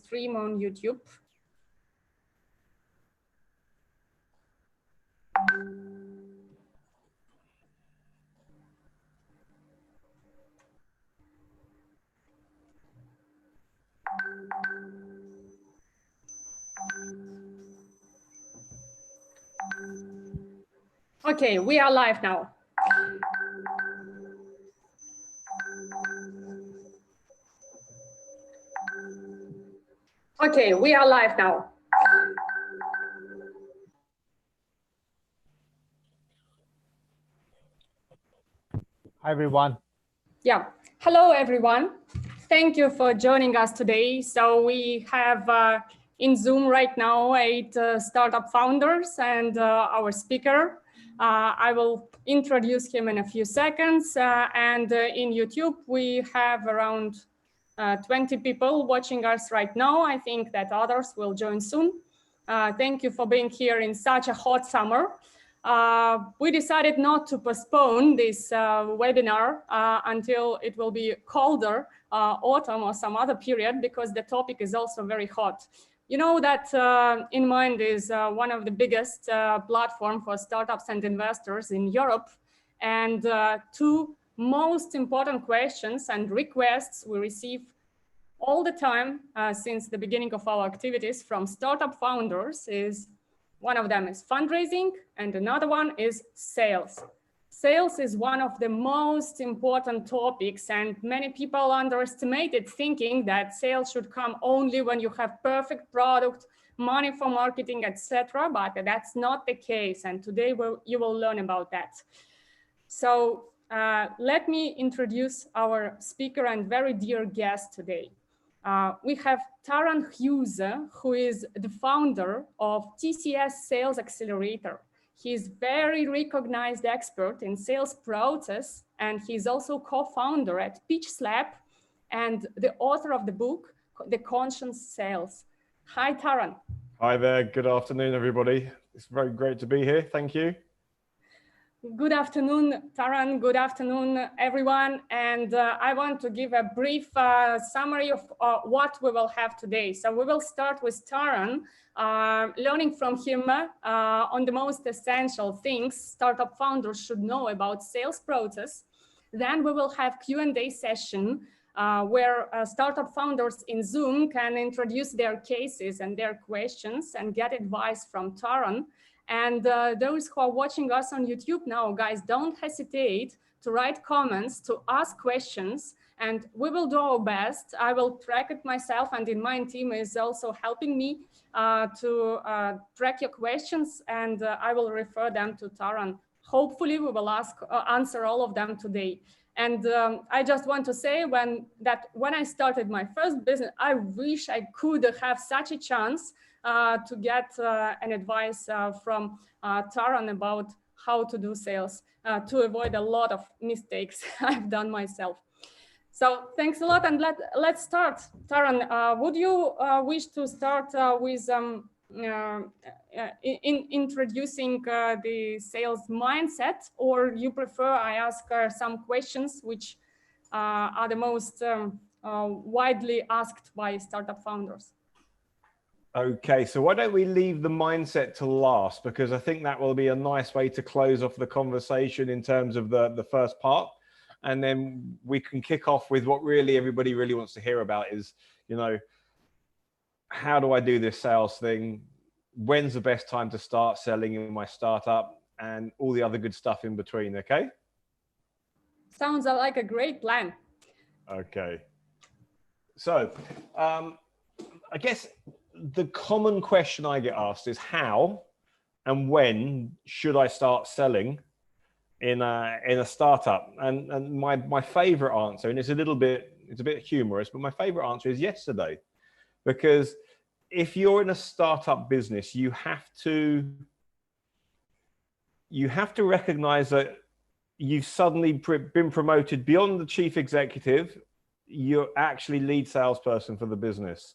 stream on YouTube. Okay, we are live now. Okay, we are live now. Hi, everyone. Yeah, hello, everyone. Thank you for joining us today. So we have in Zoom right now 8 startup founders and our speaker. I will introduce him in a few seconds. In YouTube, we have around 20 people watching us right now. I think that others will join soon. Thank you for being here in such a hot summer. We decided not to postpone this webinar until it will be colder autumn or some other period, because the topic is also very hot. You know that InnMind is one of the biggest platform for startups and investors in Europe. And 2 most important questions and requests we receive all the time since the beginning of our activities from startup founders is, one of them is fundraising and another one is sales. Sales is one of the most important topics, and many people underestimate it, thinking that sales should come only when you have perfect product, money for marketing, etc. But that's not the case, and today you will learn about that. So let me introduce our speaker and very dear guest today. We have Taran Hughes, who is the founder of TCS Sales Accelerator. He's very recognized expert in sales process, and he's also co-founder at PitchSLAP and the author of the book, The Conscious Sales. Hi, Taran. Hi there. Good afternoon, everybody. It's very great to be here. Thank you. Good afternoon, Taran. Good afternoon, everyone. And I want to give a brief summary of what we will have today. So we will start with Taran, learning from him on the most essential things startup founders should know about sales process. Then we will have Q&A session where startup founders in Zoom can introduce their cases and their questions and get advice from Taran. And those who are watching us on YouTube now, guys, don't hesitate to write comments, to ask questions, and we will do our best. I will track it myself, and InnMind team is also helping me to track your questions, and I will refer them to Taran. Hopefully, we will answer all of them today. And I just want to say when I started my first business, I wish I could have such a chance to get an advice from Taran about how to do sales to avoid a lot of mistakes I've done myself. So thanks a lot, and let's start. Taran, would you wish to start with introducing the sales mindset, or you prefer I ask some questions which are the most widely asked by startup founders? Okay, so why don't we leave the mindset to last, because I think that will be a nice way to close off the conversation in terms of the first part. And then we can kick off with what really everybody really wants to hear about is, you know, how do I do this sales thing? When's the best time to start selling in my startup, and all the other good stuff in between, okay? Sounds like a great plan. Okay. So I guess the common question I get asked is how and when should I start selling in a startup? And my favorite answer, and it's a bit humorous, but my favorite answer is yesterday. Because if you're in a startup business, you have to recognize that you've suddenly been promoted beyond the chief executive. You're actually lead salesperson for the business.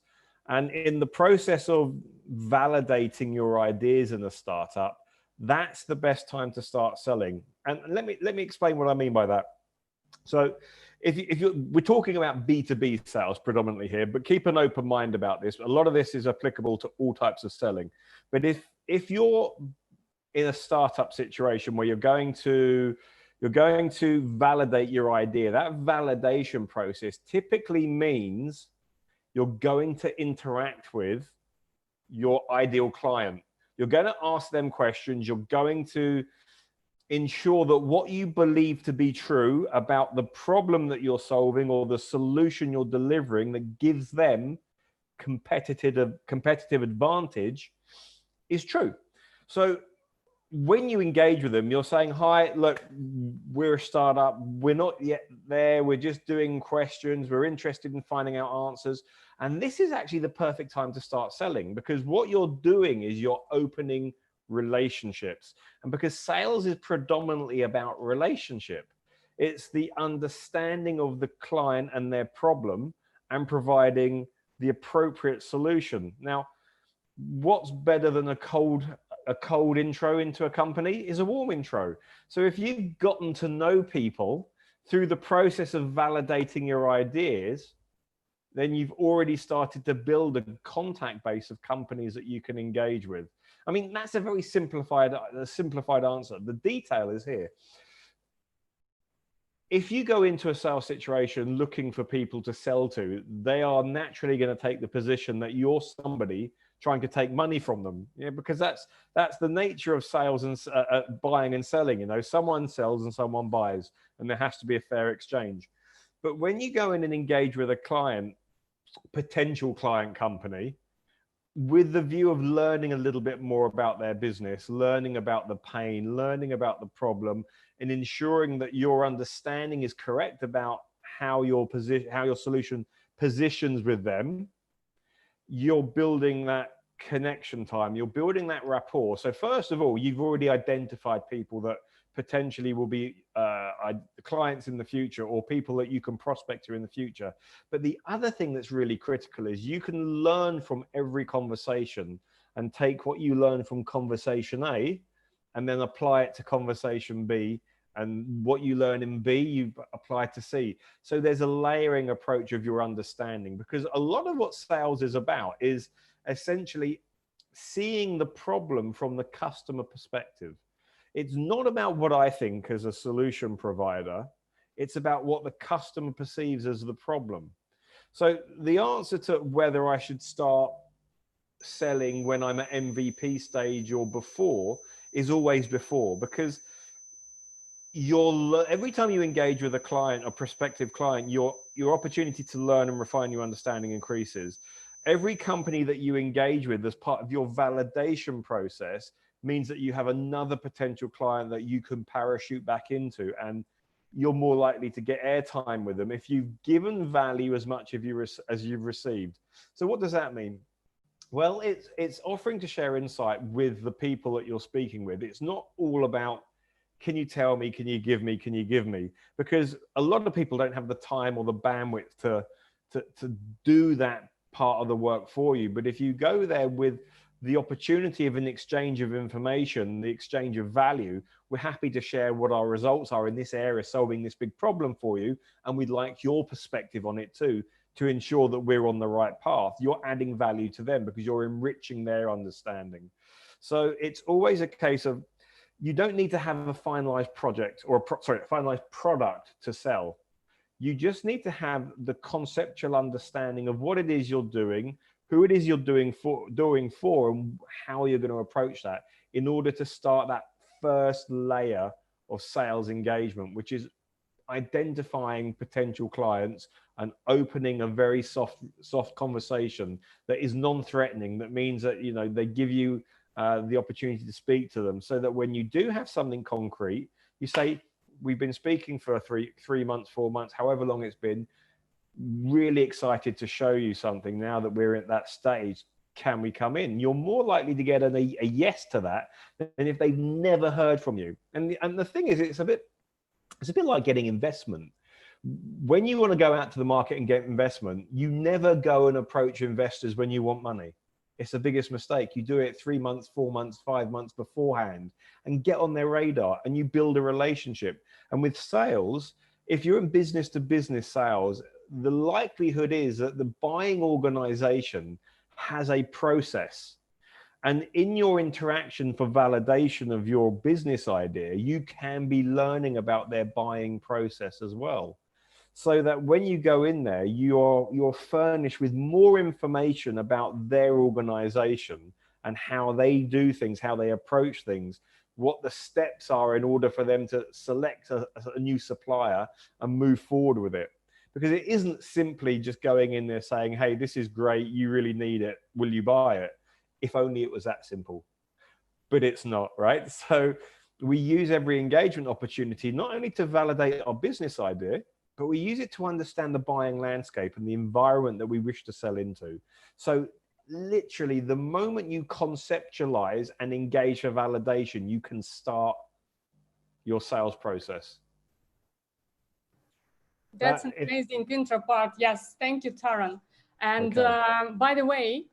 And in the process of validating your ideas in a startup, that's the best time to start selling. And let me explain what I mean by that. So we're talking about B2B sales predominantly here, but keep an open mind about this. A lot of this is applicable to all types of selling. But if you're in a startup situation where you're going to validate your idea, that validation process typically means you're going to interact with your ideal client. You're going to ask them questions. You're going to ensure that what you believe to be true about the problem that you're solving or the solution you're delivering that gives them competitive advantage is true. So when you engage with them, you're saying, hi, look, we're a startup. We're not yet there. We're just doing questions. We're interested in finding out answers. And this is actually the perfect time to start selling, because what you're doing is you're opening relationships. And because sales is predominantly about relationship, it's the understanding of the client and their problem and providing the appropriate solution. Now, what's better than a cold intro into a company is a warm intro. So if you've gotten to know people through the process of validating your ideas, then you've already started to build a contact base of companies that you can engage with. I mean, that's a very simplified answer. The detail is here. If you go into a sales situation looking for people to sell to, they are naturally going to take the position that you're somebody trying to take money from them, because that's the nature of sales and buying and selling. Someone sells and someone buys, and there has to be a fair exchange. But when you go in and engage with a client, potential client company, with the view of learning a little bit more about their business, learning about the pain, learning about the problem, and ensuring that your understanding is correct about how your solution positions with them, you're building that connection time, you're building that rapport. So first of all, you've already identified people that potentially will be clients in the future, or people that you can prospect to in the future. But the other thing that's really critical is you can learn from every conversation and take what you learn from conversation A and then apply it to conversation B, and what you learn in B, you apply to C. So there's a layering approach of your understanding, because a lot of what sales is about is essentially seeing the problem from the customer perspective. It's not about what I think as a solution provider. It's about what the customer perceives as the problem. So the answer to whether I should start selling when I'm at MVP stage or before is always before, because every time you engage with a client or prospective client, your opportunity to learn and refine your understanding increases. Every company that you engage with as part of your validation process means that you have another potential client that you can parachute back into, and you're more likely to get airtime with them if you've given value as much as you've received. So what does that mean? Well, it's offering to share insight with the people that you're speaking with. It's not all about, can you tell me, can you give me, can you give me? Because a lot of people don't have the time or the bandwidth to do that part of the work for you. But if you go there with the opportunity of an exchange of information, the exchange of value, we're happy to share what our results are in this area, solving this big problem for you. And we'd like your perspective on it too, to ensure that we're on the right path. You're adding value to them because you're enriching their understanding. So it's always a case of, you don't need to have a finalized project or a finalized product to sell. You just need to have the conceptual understanding of what it is you're doing, who it is you're doing for, and how you're going to approach that in order to start that first layer of sales engagement, which is identifying potential clients and opening a very soft conversation that is non-threatening. That means that, they give you the opportunity to speak to them, so that when you do have something concrete, you say, we've been speaking for 3 months, 4 months, however long it's been, really excited to show you something now that we're at that stage. Can we come in? You're more likely to get a yes to that than if they've never heard from you. And the thing is, it's a bit like getting investment. When you want to go out to the market and get investment, you never go and approach investors when you want money. It's the biggest mistake. You do it 3 months, 4 months, 5 months beforehand and get on their radar, and you build a relationship. And with sales, if you're in business to business sales, the likelihood is that the buying organization has a process. And in your interaction for validation of your business idea, you can be learning about their buying process as well. So that when you go in there, you're furnished with more information about their organization and how they do things, how they approach things, what the steps are in order for them to select a new supplier and move forward with it. Because it isn't simply just going in there saying, hey, this is great, you really need it, will you buy it? If only it was that simple. But it's not, right? So we use every engagement opportunity not only to validate our business idea, but we use it to understand the buying landscape and the environment that we wish to sell into. So literally, the moment you conceptualize and engage for validation, you can start your sales process. That's an amazing intro part. Yes, thank you, Taran. And by the way,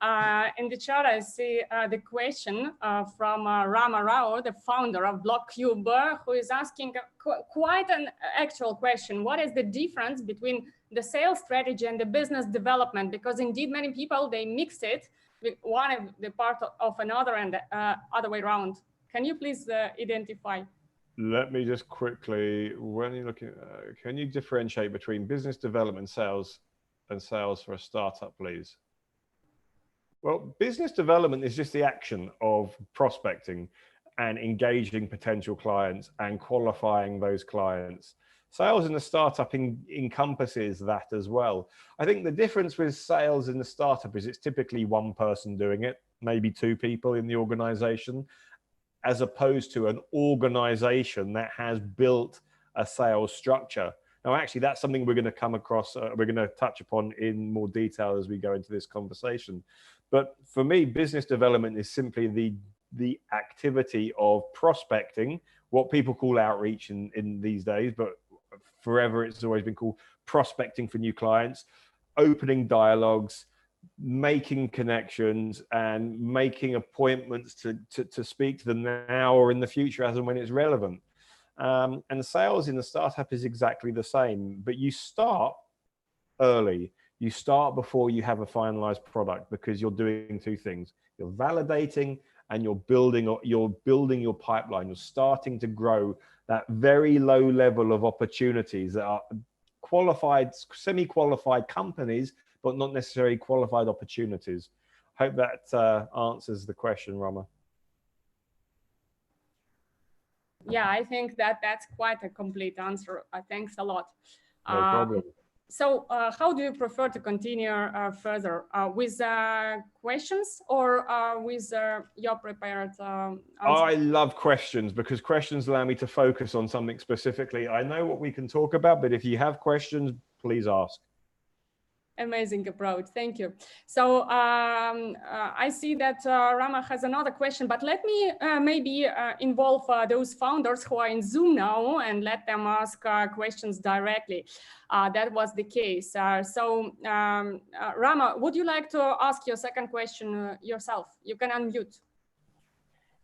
in the chat, I see the question from Rama Rao, the founder of BlockCube, who is asking quite an actual question. What is the difference between the sales strategy and the business development? Because indeed, many people, they mix it with one of the part of another and the other way around. Can you please identify? Let me just quickly, when you're looking, can you differentiate between business development sales and sales for a startup, please? Well, business development is just the action of prospecting and engaging potential clients and qualifying those clients. Sales in the startup encompasses that as well. I think the difference with sales in the startup is it's typically one person doing it, maybe two people in the organization, as opposed to an organization that has built a sales structure. Now, actually, that's something we're going to come across, we're going to touch upon in more detail as we go into this conversation. But for me, business development is simply the activity of prospecting, what people call outreach in these days, but forever it's always been called prospecting for new clients, opening dialogues, making connections and making appointments to speak to them now or in the future as and when it's relevant. And sales in the startup is exactly the same, but you start early. You start before you have a finalized product because you're doing two things. You're validating and you're building your pipeline. You're starting to grow that very low level of opportunities that are qualified, semi-qualified companies, but not necessarily qualified opportunities. Hope that answers the question, Rama. Yeah, I think that's quite a complete answer. Thanks a lot. No problem. So how do you prefer to continue further? With questions or with your prepared answer? I love questions because questions allow me to focus on something specifically. I know what we can talk about, but if you have questions, please ask. Amazing approach. Thank you. So I see that Rama has another question, but let me maybe involve those founders who are in Zoom now and let them ask questions directly. That was the case. So Rama, would you like to ask your second question yourself? You can unmute.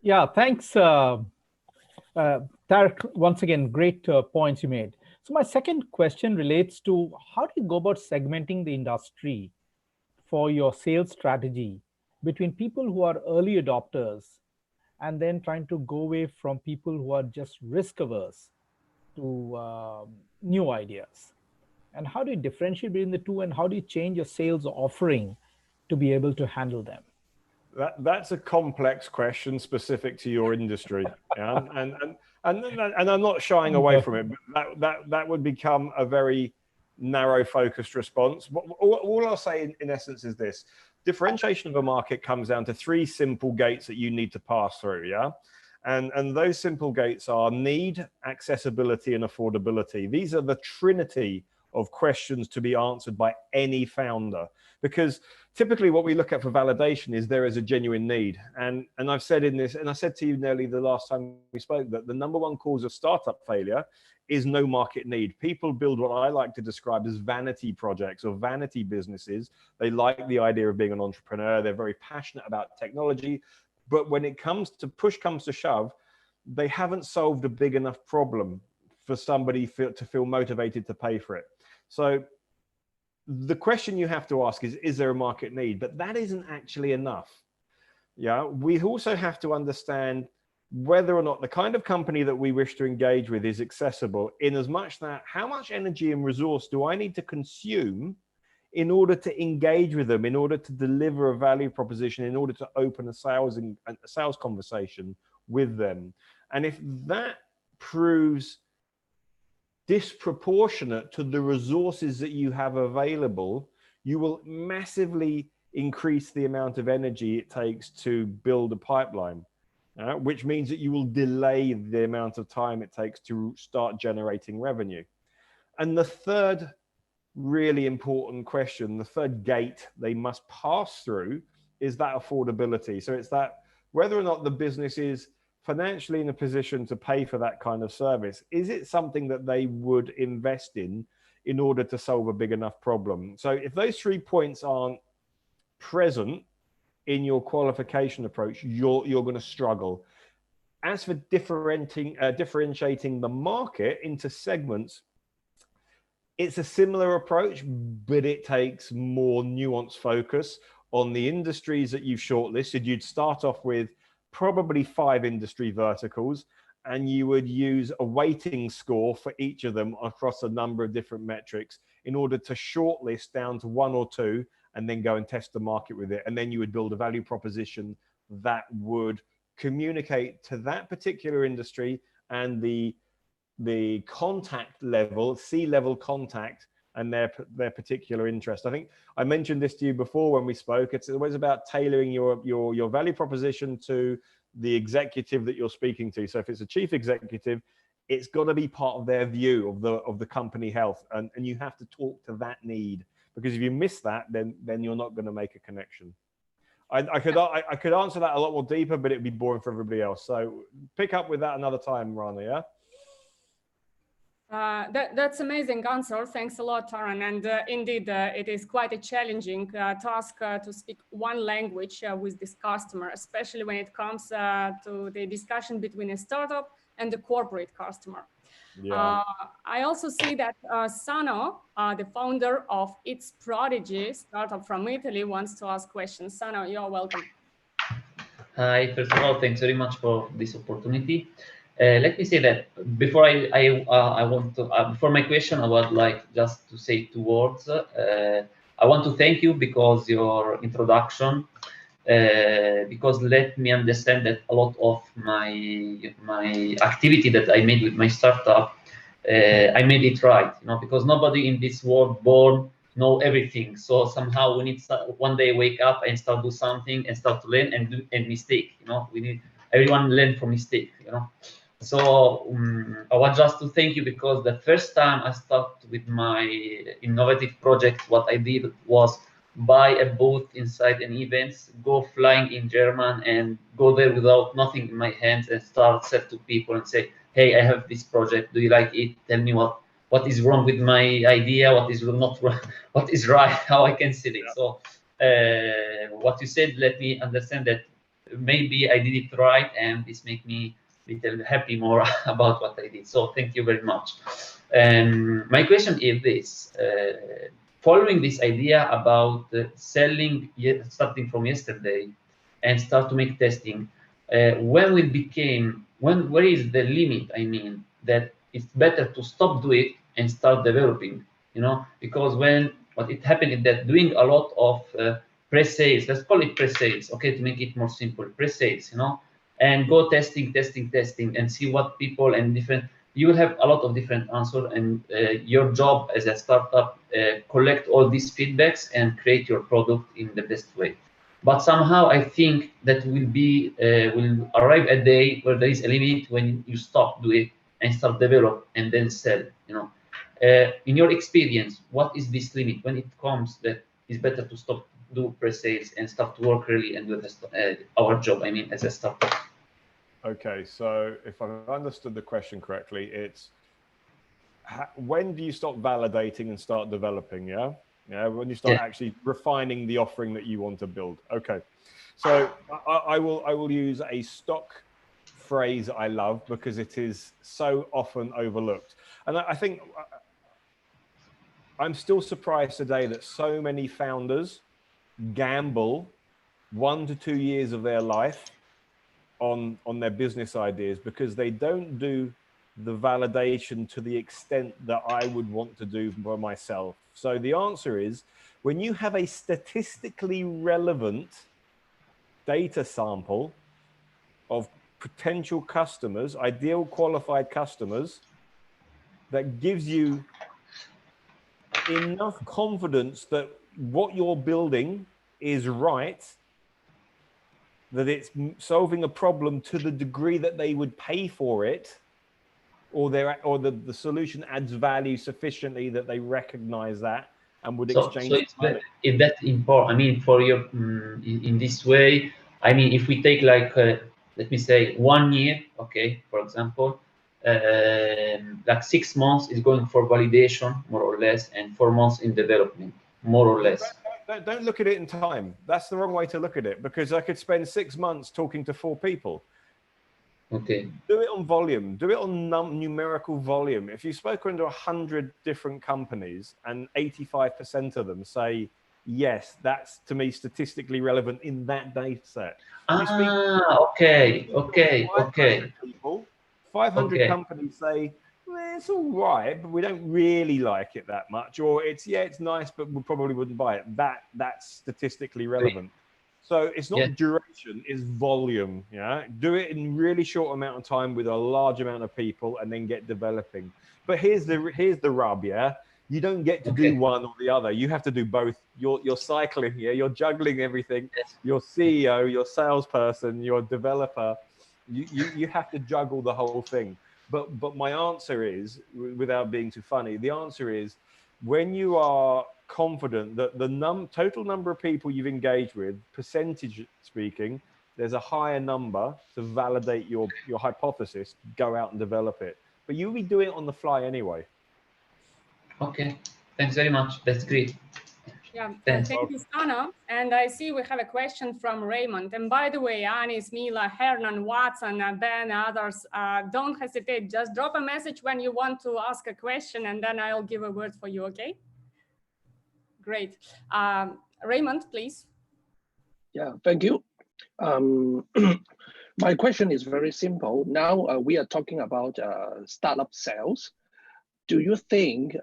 Yeah, thanks, Tarek. Once again, great points you made. So my second question relates to how do you go about segmenting the industry for your sales strategy between people who are early adopters and then trying to go away from people who are just risk averse to new ideas? And how do you differentiate between the two, and how do you change your sales offering to be able to handle them? That's a complex question specific to your industry, yeah? and I'm not shying away from it. But that would become a very narrow focused response. All I'll say in essence is this: differentiation of a market comes down to three simple gates that you need to pass through, yeah. And those simple gates are need, accessibility, and affordability. These are the trinity of questions to be answered by any founder, because typically what we look at for validation is there is a genuine need. And I've said in this, and I said to you nearly the last time we spoke, that the number one cause of startup failure is no market need. People build what I like to describe as vanity projects or vanity businesses. They like the idea of being an entrepreneur. They're very passionate about technology. But when it comes to push comes to shove, they haven't solved a big enough problem for somebody to feel motivated to pay for it. So the question you have to ask is there a market need? But that isn't actually enough. Yeah, we also have to understand whether or not the kind of company that we wish to engage with is accessible, in as much that how much energy and resource do I need to consume in order to engage with them, in order to deliver a value proposition, in order to open a sales conversation with them. And if that proves disproportionate to the resources that you have available, you will massively increase the amount of energy it takes to build a pipeline, which means that you will delay the amount of time it takes to start generating revenue. And the third really important question, the third gate they must pass through, is that affordability. So it's that whether or not the business is financially in a position to pay for that kind of service. Is it something that they would invest in order to solve a big enough problem? So if those 3 points aren't present in your qualification approach, you're going to struggle. As for differentiating the market into segments, it's a similar approach, but it takes more nuanced focus on the industries that you've shortlisted. You'd start off with probably 5 industry verticals, and you would use a weighting score for each of them across a number of different metrics in order to shortlist down to 1 or 2, and then go and test the market with it. And then you would build a value proposition that would communicate to that particular industry and the contact level, C-level contact, and their particular interest. I think I mentioned this to you before when we spoke. It's always about tailoring your value proposition to the executive that you're speaking to. So if it's a chief executive, it's got to be part of their view of the company health, and you have to talk to that need, because if you miss that, then you're not going to make a connection. I could answer that a lot more deeper, but it'd be boring for everybody else. So pick up with that another time, Rana. Yeah. That's amazing answer. Thanks a lot, Taran. And indeed, it is quite a challenging task to speak one language with this customer, especially when it comes to the discussion between a startup and the corporate customer. Yeah. I also see that Sano, the founder of It's Prodigy startup from Italy, wants to ask questions. Sano, you're welcome. Hi, first of all, thanks very much for this opportunity. Let me say that before I want to before my question, I would like just to say 2 words. I want to thank you because your introduction, because let me understand that a lot of my activity that I made with my startup, I made it right, because nobody in this world born know everything. So somehow we need one day wake up and start do something and start to learn and do and mistake. We need everyone learn from mistake. So I want just to thank you, because the first time I started with my innovative project, what I did was buy a booth inside an event, go flying in German, and go there without nothing in my hands and start set to people and say, hey, I have this project. Do you like it? Tell me what is wrong with my idea, what is not wrong, what is right, how I can see it. So what you said, let me understand that maybe I did it right, and this make me little happy more about what I did. So thank you very much. My question is this: following this idea about selling starting from yesterday and start to make testing, where is the limit? I mean, that it's better to stop doing it and start developing, because what it happened is that doing a lot of pre-sales, let's call it pre-sales, okay, to make it more simple, pre-sales, and go testing and see what people and different, you will have a lot of different answers, and your job as a startup, collect all these feedbacks and create your product in the best way. But somehow I think that will arrive a day where there is a limit when you stop doing it and start develop and then sell. In your experience, what is this limit when it comes that it's better to stop do pre-sales and start to work really and do our job? I mean, as a startup. Okay, so if I've understood the question correctly, it's when do you stop validating and start developing? Yeah. When you start actually refining the offering that you want to build. Okay, so I will use a stock phrase I love because it is so often overlooked. And I think I'm still surprised today that so many founders gamble 1 to 2 years of their life on their business ideas because they don't do the validation to the extent that I would want to do for myself. So the answer is, when you have a statistically relevant data sample of potential customers, ideal qualified customers, that gives you enough confidence that what you're building is right, that it's solving a problem to the degree that they would pay for it, or the solution adds value sufficiently that they recognize that and would exchange money. If that's important, I mean, for your in this way, I mean, if we take like let me say 1 year, okay, for example, like 6 months is going for validation, more or less, and 4 months in development, more or less. Don't look at it in time. That's the wrong way to look at it, because I could spend 6 months talking to 4 people. Okay. Do it on volume. Do it on numerical volume. If you've spoken to 100 different companies and 85% of them say, yes, that's to me statistically relevant in that data set. Okay. 500 companies say, well, it's all right, but we don't really like it that much. Or it's nice, but we probably wouldn't buy it. That's statistically relevant. So it's not duration, it's volume. Yeah, do it in really short amount of time with a large amount of people, and then get developing. But here's the rub. Yeah, you don't get to do one or the other. You have to do both. You're cycling. Yeah, you're juggling everything. Your CEO, your salesperson, your developer. You have to juggle the whole thing. But my answer is, without being too funny, the answer is, when you are confident that the total number of people you've engaged with, percentage speaking, there's a higher number to validate your hypothesis, go out and develop it. But you'll be doing it on the fly anyway. Okay, thanks very much. That's great. Yeah, thank you, Sana. And I see we have a question from Raymond. And by the way, Anis, Mila, Hernan, Watson, Ben, others, don't hesitate. Just drop a message when you want to ask a question, and then I'll give a word for you, okay? Great. Raymond, please. Yeah, thank you. My question is very simple. Now we are talking about startup sales. Do you think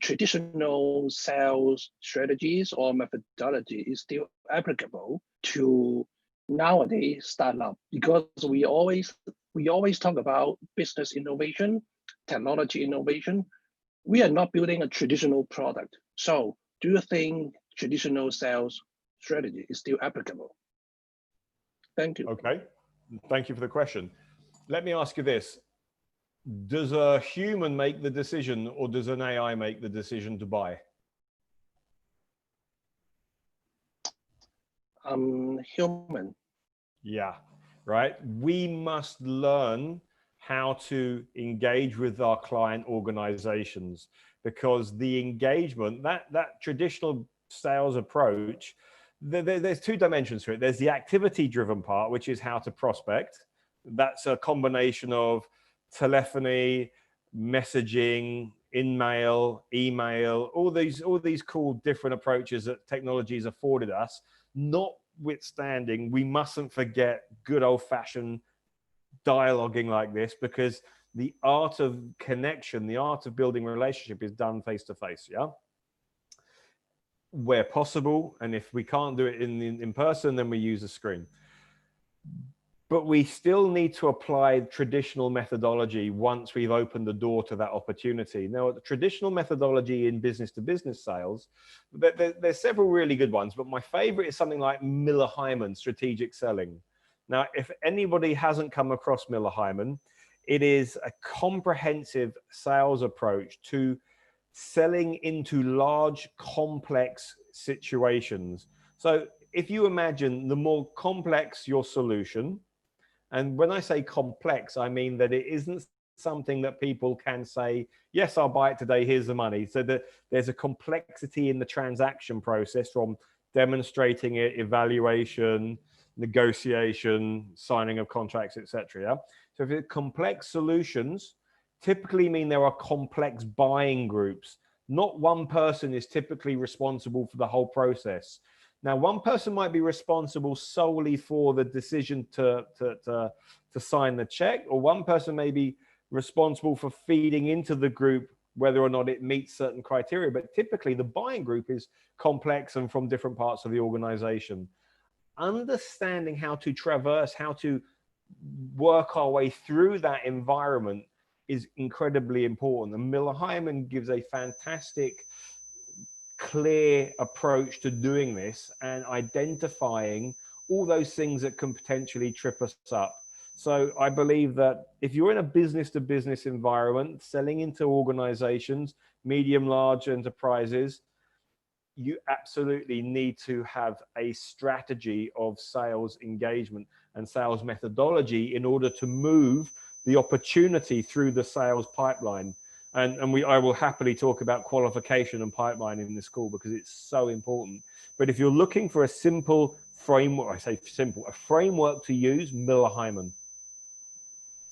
traditional sales strategies or methodology is still applicable to nowadays startup? Because we always talk about business innovation, technology innovation. We are not building a traditional product. So do you think traditional sales strategy is still applicable? Thank you. Okay, thank you for the question. Let me ask you this. Does a human make the decision, or does an AI make the decision to buy? Human. Yeah, right. We must learn how to engage with our client organizations, because the engagement, that traditional sales approach, there's 2 dimensions to it. There's the activity driven part, which is how to prospect. That's a combination of telephony, messaging, email, all these cool different approaches that technology's afforded us. Notwithstanding, we mustn't forget good old-fashioned dialoguing like this, because the art of connection, the art of building relationship is done face to face. Yeah, where possible, and if we can't do it in person, then we use a screen. But we still need to apply traditional methodology once we've opened the door to that opportunity. Now, the traditional methodology in business-to-business sales, there's several really good ones, but my favorite is something like Miller-Hyman strategic selling. Now, if anybody hasn't come across Miller-Hyman, it is a comprehensive sales approach to selling into large, complex situations. So if you imagine the more complex your solution, and when I say complex, I mean that it isn't something that people can say, yes, I'll buy it today, here's the money. So that there's a complexity in the transaction process, from demonstrating it, evaluation, negotiation, signing of contracts, etc. Yeah? So if it's complex solutions, typically mean there are complex buying groups. Not one person is typically responsible for the whole process. Now, one person might be responsible solely for the decision to sign the check, or one person may be responsible for feeding into the group whether or not it meets certain criteria. But typically the buying group is complex and from different parts of the organization. Understanding how to traverse, how to work our way through that environment is incredibly important. And Miller Hyman gives a fantastic, clear approach to doing this and identifying all those things that can potentially trip us up. So I believe that if you're in a business-to-business environment, selling into organizations, medium, large enterprises, you absolutely need to have a strategy of sales engagement and sales methodology in order to move the opportunity through the sales pipeline. And I will happily talk about qualification and pipeline in this call because it's so important. But if you're looking for a simple framework, I say simple, a framework to use, Miller Hyman.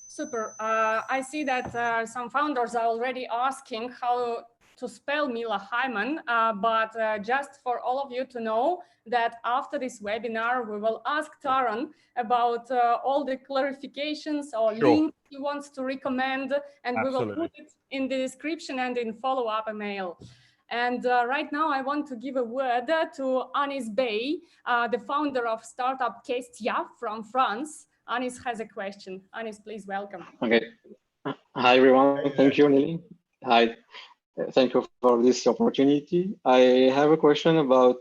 Super. I see that some founders are already asking how to spell Miller Hyman, but just for all of you to know that after this webinar, we will ask Taran about all the clarifications or links he wants to recommend, and we will put it in the description and in follow-up email. And right now, I want to give a word to Anis Bey, the founder of startup Kestia from France. Anis has a question. Anis, please welcome. Okay. Hi, everyone. Thank you, Nelly. Hi. Thank you for this opportunity. I have a question about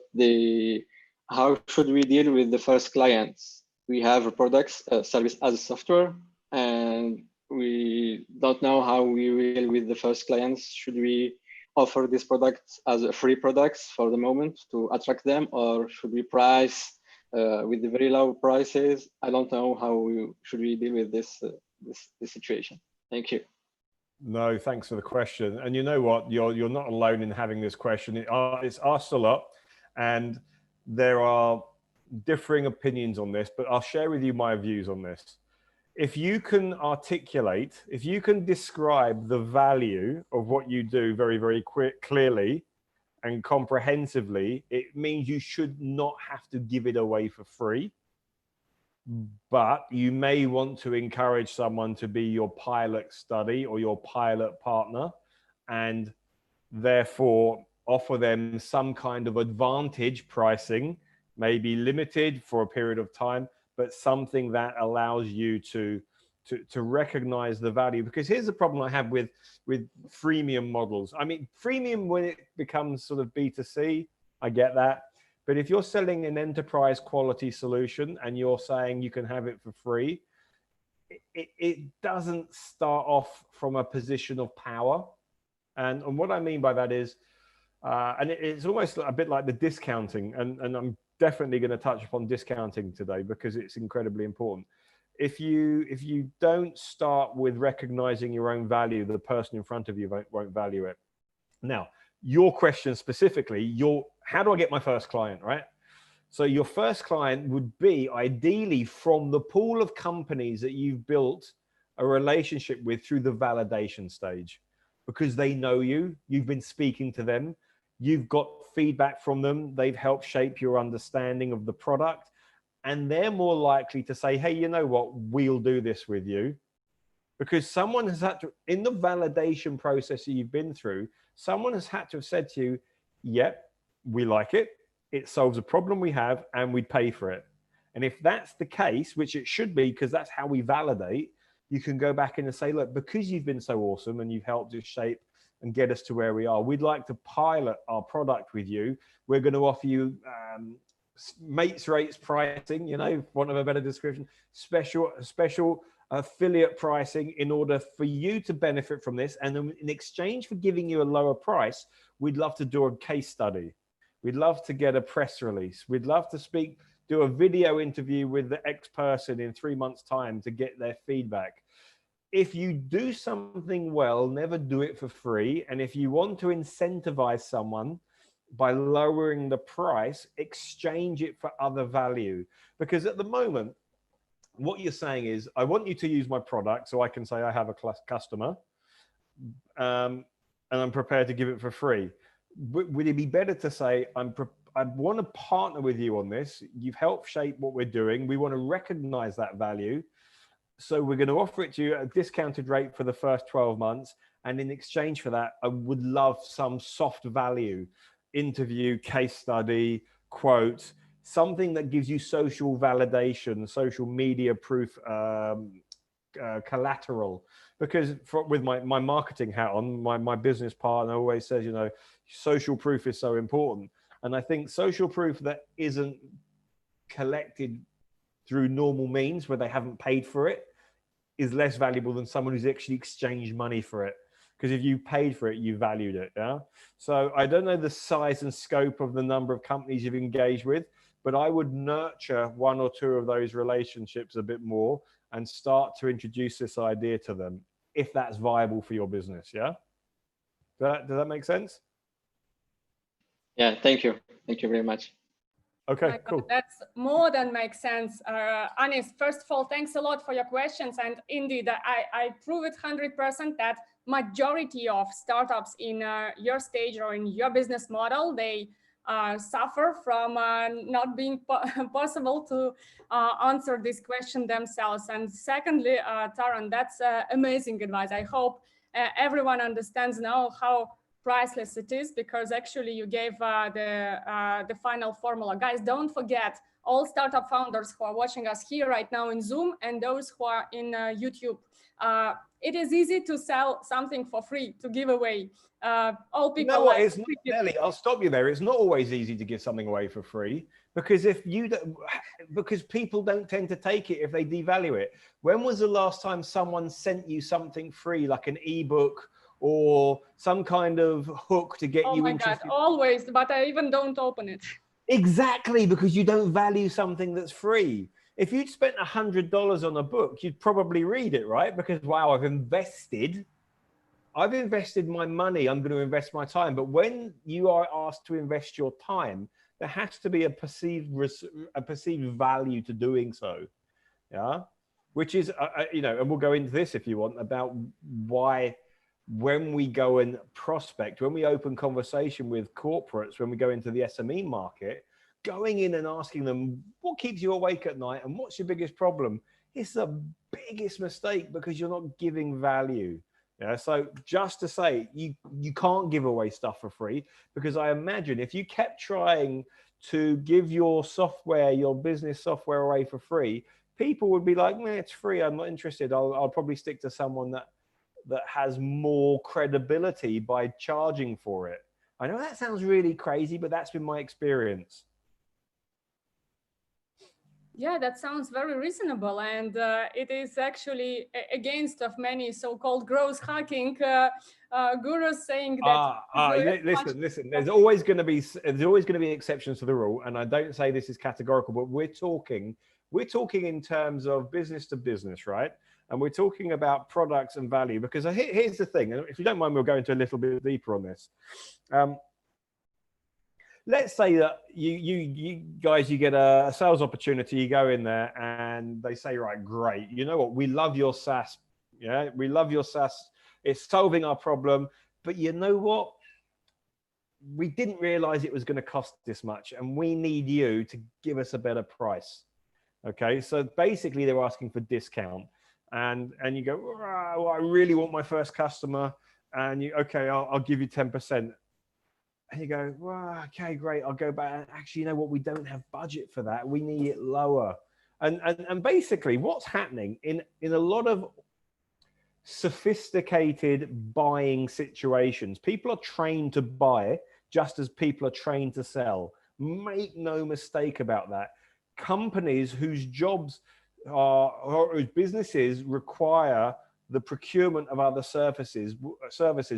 how should we deal with the first clients? We have products, service as software, and we don't know how we will with the first clients. Should we offer this product as a free products for the moment to attract them, or should we price with the very low prices? I don't know how should we deal with this situation. Thank you. No, thanks for the question. And you know what? You're not alone in having this question. It's asked a lot, and there are differing opinions on this, but I'll share with you my views on this. If you can articulate, if you can describe the value of what you do very, very clearly and comprehensively, it means you should not have to give it away for free. But you may want to encourage someone to be your pilot study or your pilot partner, and therefore offer them some kind of advantage pricing, maybe limited for a period of time, but something that allows you to recognize the value. Because here's the problem I have with freemium models. I mean, freemium, when it becomes sort of B2C, I get that. But if you're selling an enterprise quality solution and you're saying you can have it for free, it doesn't start off from a position of power. And what I mean by that is, and it's almost a bit like the discounting, and I'm definitely going to touch upon discounting today because it's incredibly important. If you don't start with recognizing your own value, the person in front of you won't value it. Now, your question specifically, how do I get my first client, right? So your first client would be ideally from the pool of companies that you've built a relationship with through the validation stage, because they know you, you've been speaking to them, you've got feedback from them, they've helped shape your understanding of the product, and they're more likely to say, hey, you know what, we'll do this with you. Because someone has had to, in the validation process that you've been through, someone has had to have said to you, yep, we like it, it solves a problem we have, and we'd pay for it. And if that's the case, which it should be, because that's how we validate, you can go back in and say, look, because you've been so awesome and you've helped us shape and get us to where we are, we'd like to pilot our product with you. We're going to offer you mates rates pricing, you know, for want of a better description, special affiliate pricing in order for you to benefit from this. And then in exchange for giving you a lower price, we'd love to do a case study. We'd love to get a press release. We'd love to do a video interview with the X person in 3 months' time to get their feedback. If you do something well, never do it for free. And if you want to incentivize someone, by lowering the price, exchange it for other value. Because at the moment, what you're saying is, I want you to use my product so I can say I have a customer, and I'm prepared to give it for free. Would it be better to say, I want to partner with you on this. You've helped shape what we're doing. We want to recognize that value. So we're going to offer it to you at a discounted rate for the first 12 months. And in exchange for that, I would love some soft value, interview, case study, quote, something that gives you social validation, social media proof, collateral. Because with my marketing hat on, my business partner always says, you know, social proof is so important. And I think social proof that isn't collected through normal means where they haven't paid for it is less valuable than someone who's actually exchanged money for it. Because if you paid for it, you valued it. Yeah. So I don't know the size and scope of the number of companies you've engaged with, but I would nurture one or two of those relationships a bit more and start to introduce this idea to them if that's viable for your business. Yeah. Does that make sense? Yeah, thank you. Thank you very much. Okay, cool. That's more than makes sense. Anis, first of all, thanks a lot for your questions. And indeed, I prove it 100% that majority of startups in your stage or in your business model, they suffer from not being possible to answer this question themselves. And secondly, Taran, that's amazing advice. I hope everyone understands now how priceless it is, because actually you gave the final formula. Guys, don't forget, all startup founders who are watching us here right now in Zoom and those who are in YouTube, it is easy to sell something for free, to give away. All people, you know what, it's not, Nelly, I'll stop you there. It's not always easy to give something away for free, because because people don't tend to take it if they devalue it. When was the last time someone sent you something free, like an ebook or some kind of hook to get you interested? God, always, but I even don't open it. Exactly, because you don't value something that's free. If you'd spent $100 on a book, you'd probably read it, right? Because, wow, I've invested my money, I'm going to invest my time. But when you are asked to invest your time, there has to be a perceived value to doing so. Yeah, which is, you know, and we'll go into this if you want, about why when we go and prospect, when we open conversation with corporates, when we go into the SME market, going in and asking them, what keeps you awake at night and what's your biggest problem? It's the biggest mistake, because you're not giving value. Yeah, so just to say, you can't give away stuff for free, because I imagine if you kept trying to give your software, your business software away for free, people would be like, man, it's free, I'm not interested. I'll probably stick to someone that has more credibility by charging for it. I know that sounds really crazy, but that's been my experience. Yeah, that sounds very reasonable, and it is actually against of many so-called growth hacking gurus saying that. Listen. There's always going to be exceptions to the rule, and I don't say this is categorical, but we're talking in terms of business to business, right? And we're talking about products and value, because here's the thing, and if you don't mind, we'll go into a little bit deeper on this. Let's say that you guys, you get a sales opportunity, you go in there and they say, right, great, you know what, we love your SaaS. Yeah, we love your SaaS. It's solving our problem. But you know what? We didn't realize it was going to cost this much, and we need you to give us a better price. Okay, so basically they're asking for discount. And you go, oh, I really want my first customer. And okay, I'll give you 10%. And you go, well, okay, great. I'll go back. Actually, you know what? We don't have budget for that. We need it lower. And basically what's happening in a lot of sophisticated buying situations, people are trained to buy just as people are trained to sell. Make no mistake about that. Companies whose jobs or whose businesses require the procurement of other services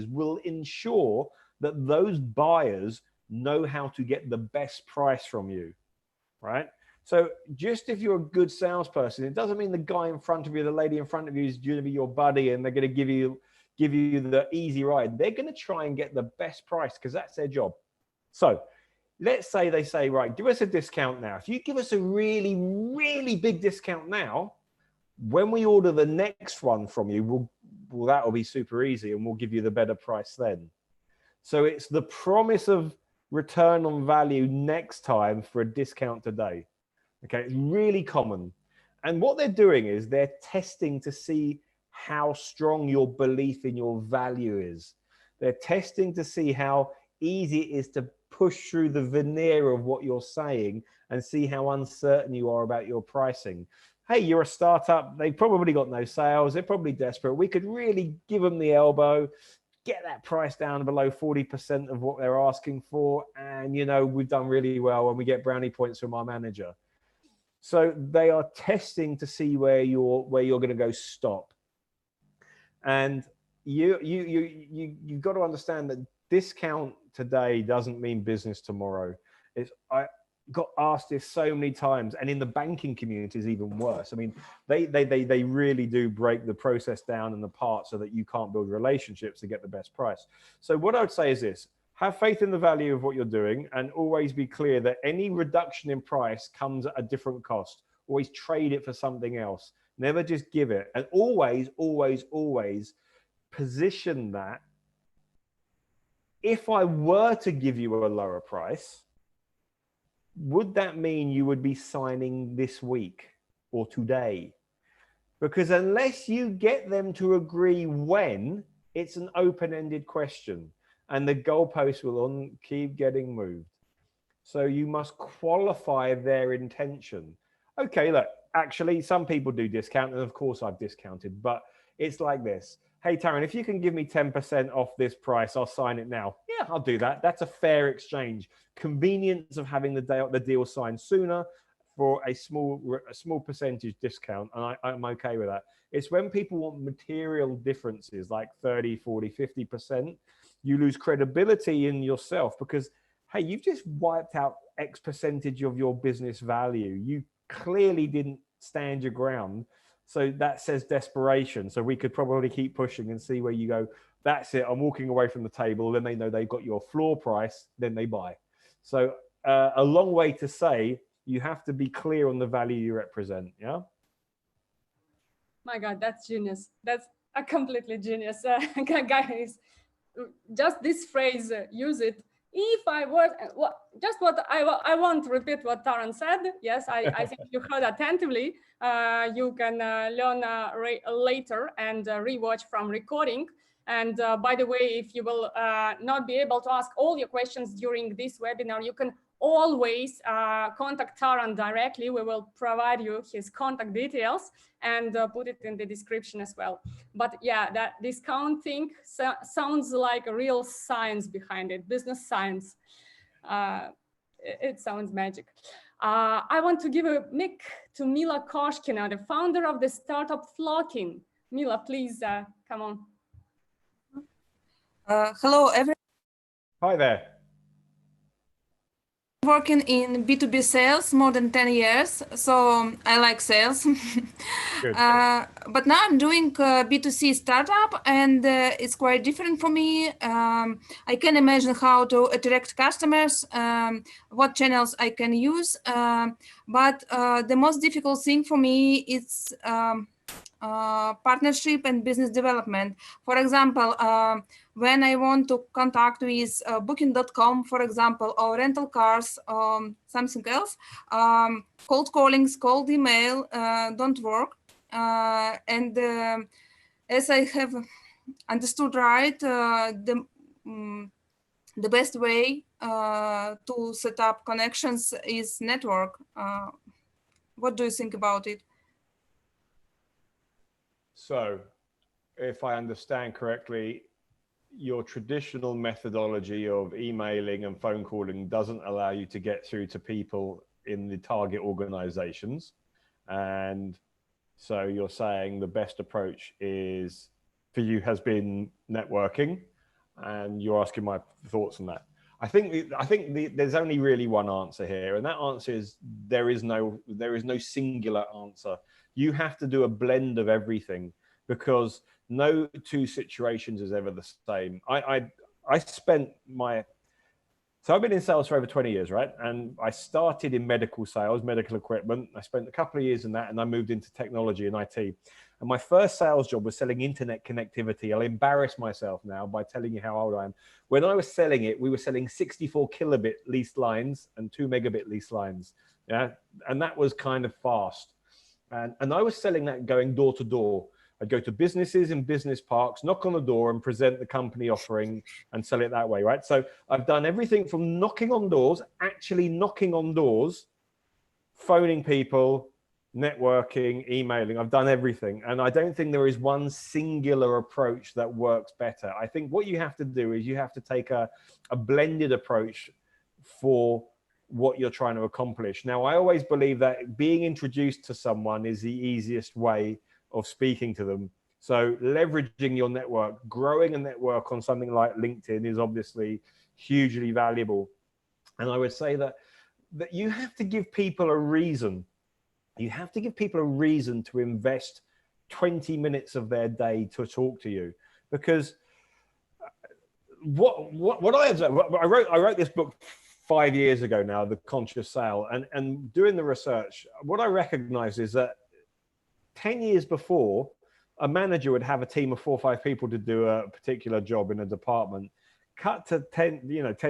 will ensure that those buyers know how to get the best price from you, right? So just if you're a good salesperson, it doesn't mean the guy in front of you, the lady in front of you is going to be your buddy and they're going to give you the easy ride. They're going to try and get the best price because that's their job. So let's say they say, right, give us a discount now. If you give us a really, really big discount now, when we order the next one from you, well, that'll be super easy and we'll give you the better price then. So it's the promise of return on value next time for a discount today. Okay, it's really common. And what they're doing is they're testing to see how strong your belief in your value is. They're testing to see how easy it is to push through the veneer of what you're saying and see how uncertain you are about your pricing. Hey, you're a startup, they've probably got no sales, they're probably desperate. We could really give them the elbow, get that price down below 40% of what they're asking for. And, you know, we've done really well and we get brownie points from our manager. So they are testing to see where you're going to go stop. And you've got to understand that discount today doesn't mean business tomorrow. I got asked this so many times, and in the banking community is even worse. I mean, they really do break the process down in the part so that you can't build relationships to get the best price. So what I would say is this: have faith in the value of what you're doing, and always be clear that any reduction in price comes at a different cost. Always trade it for something else. Never just give it. And always, always, always position that. If I were to give you a lower price, would that mean you would be signing this week or today? Because unless you get them to agree when, it's an open-ended question and the goalposts will keep getting moved. So you must qualify their intention. Okay, look, actually, some people do discount, and of course I've discounted, but it's like this. Hey, Taran, if you can give me 10% off this price, I'll sign it now. Yeah, I'll do that. That's a fair exchange. Convenience of having the deal signed sooner for a small percentage discount, and I'm okay with that. It's when people want material differences like 30, 40, 50%, you lose credibility in yourself because, hey, you've just wiped out X percentage of your business value. You clearly didn't stand your ground. So that says desperation. So we could probably keep pushing and see where you go. That's it. I'm walking away from the table. Then they know they've got your floor price. Then they buy. So a long way to say you have to be clear on the value you represent. Yeah. My God, that's genius. That's a completely genius. Guys, just this phrase, use it. If I was, just what I want to repeat what Taran said. Yes, I think you heard attentively. You can learn later and rewatch from recording. And by the way, if you will not be able to ask all your questions during this webinar, you can always contact Taran directly. We will provide you his contact details and put it in the description as well. But yeah, that discounting sounds like a real science behind it, business science. It sounds magic. I want to give a mic to Mila Koshkina, the founder of the startup Flocking. Mila, please come on. Hello, everyone. Hi there. Working in B2B sales more than 10 years, so I like sales. But now I'm doing B2C startup, and it's quite different for me. I can imagine how to attract customers, what channels I can use. But the most difficult thing for me is partnership and business development. For example, when I want to contact with booking.com, for example, or rental cars, something else, cold callings, cold email don't work. And as I have understood right, the best way to set up connections is network. What do you think about it? So, if I understand correctly, your traditional methodology of emailing and phone calling doesn't allow you to get through to people in the target organizations. And so you're saying the best approach is for you has been networking, and you're asking my thoughts on that. I think there's only really one answer here, and that answer is there is no singular answer. You have to do a blend of everything, because no two situations is ever the same. I spent my So I've been in sales for over 20 years, right? And I started in medical sales, medical equipment. I spent a couple of years in that, and I moved into technology and IT. And my first sales job was selling internet connectivity. I'll embarrass myself now by telling you how old I am. When I was selling it, we were selling 64 kilobit leased lines and 2 megabit leased lines. Yeah, and that was kind of fast. And I was selling that going door to door. I'd go to businesses in business parks, knock on the door and present the company offering and sell it that way, right? So I've done everything from knocking on doors, actually knocking on doors, phoning people, networking, emailing. I've done everything. And I don't think there is one singular approach that works better. I think what you have to do is you have to take a blended approach for what you're trying to accomplish. Now, I always believe that being introduced to someone is the easiest way of speaking to them. So leveraging your network, growing a network on something like LinkedIn is obviously hugely valuable. And I would say that you have to give people a reason. You have to give people a reason to invest 20 minutes of their day to talk to you. Because what I observed, I wrote this book 5 years ago now, The Conscious Sale, and doing the research, what I recognized is that 10 years before, a manager would have a team of 4 or 5 people to do a particular job in a department. Cut to 10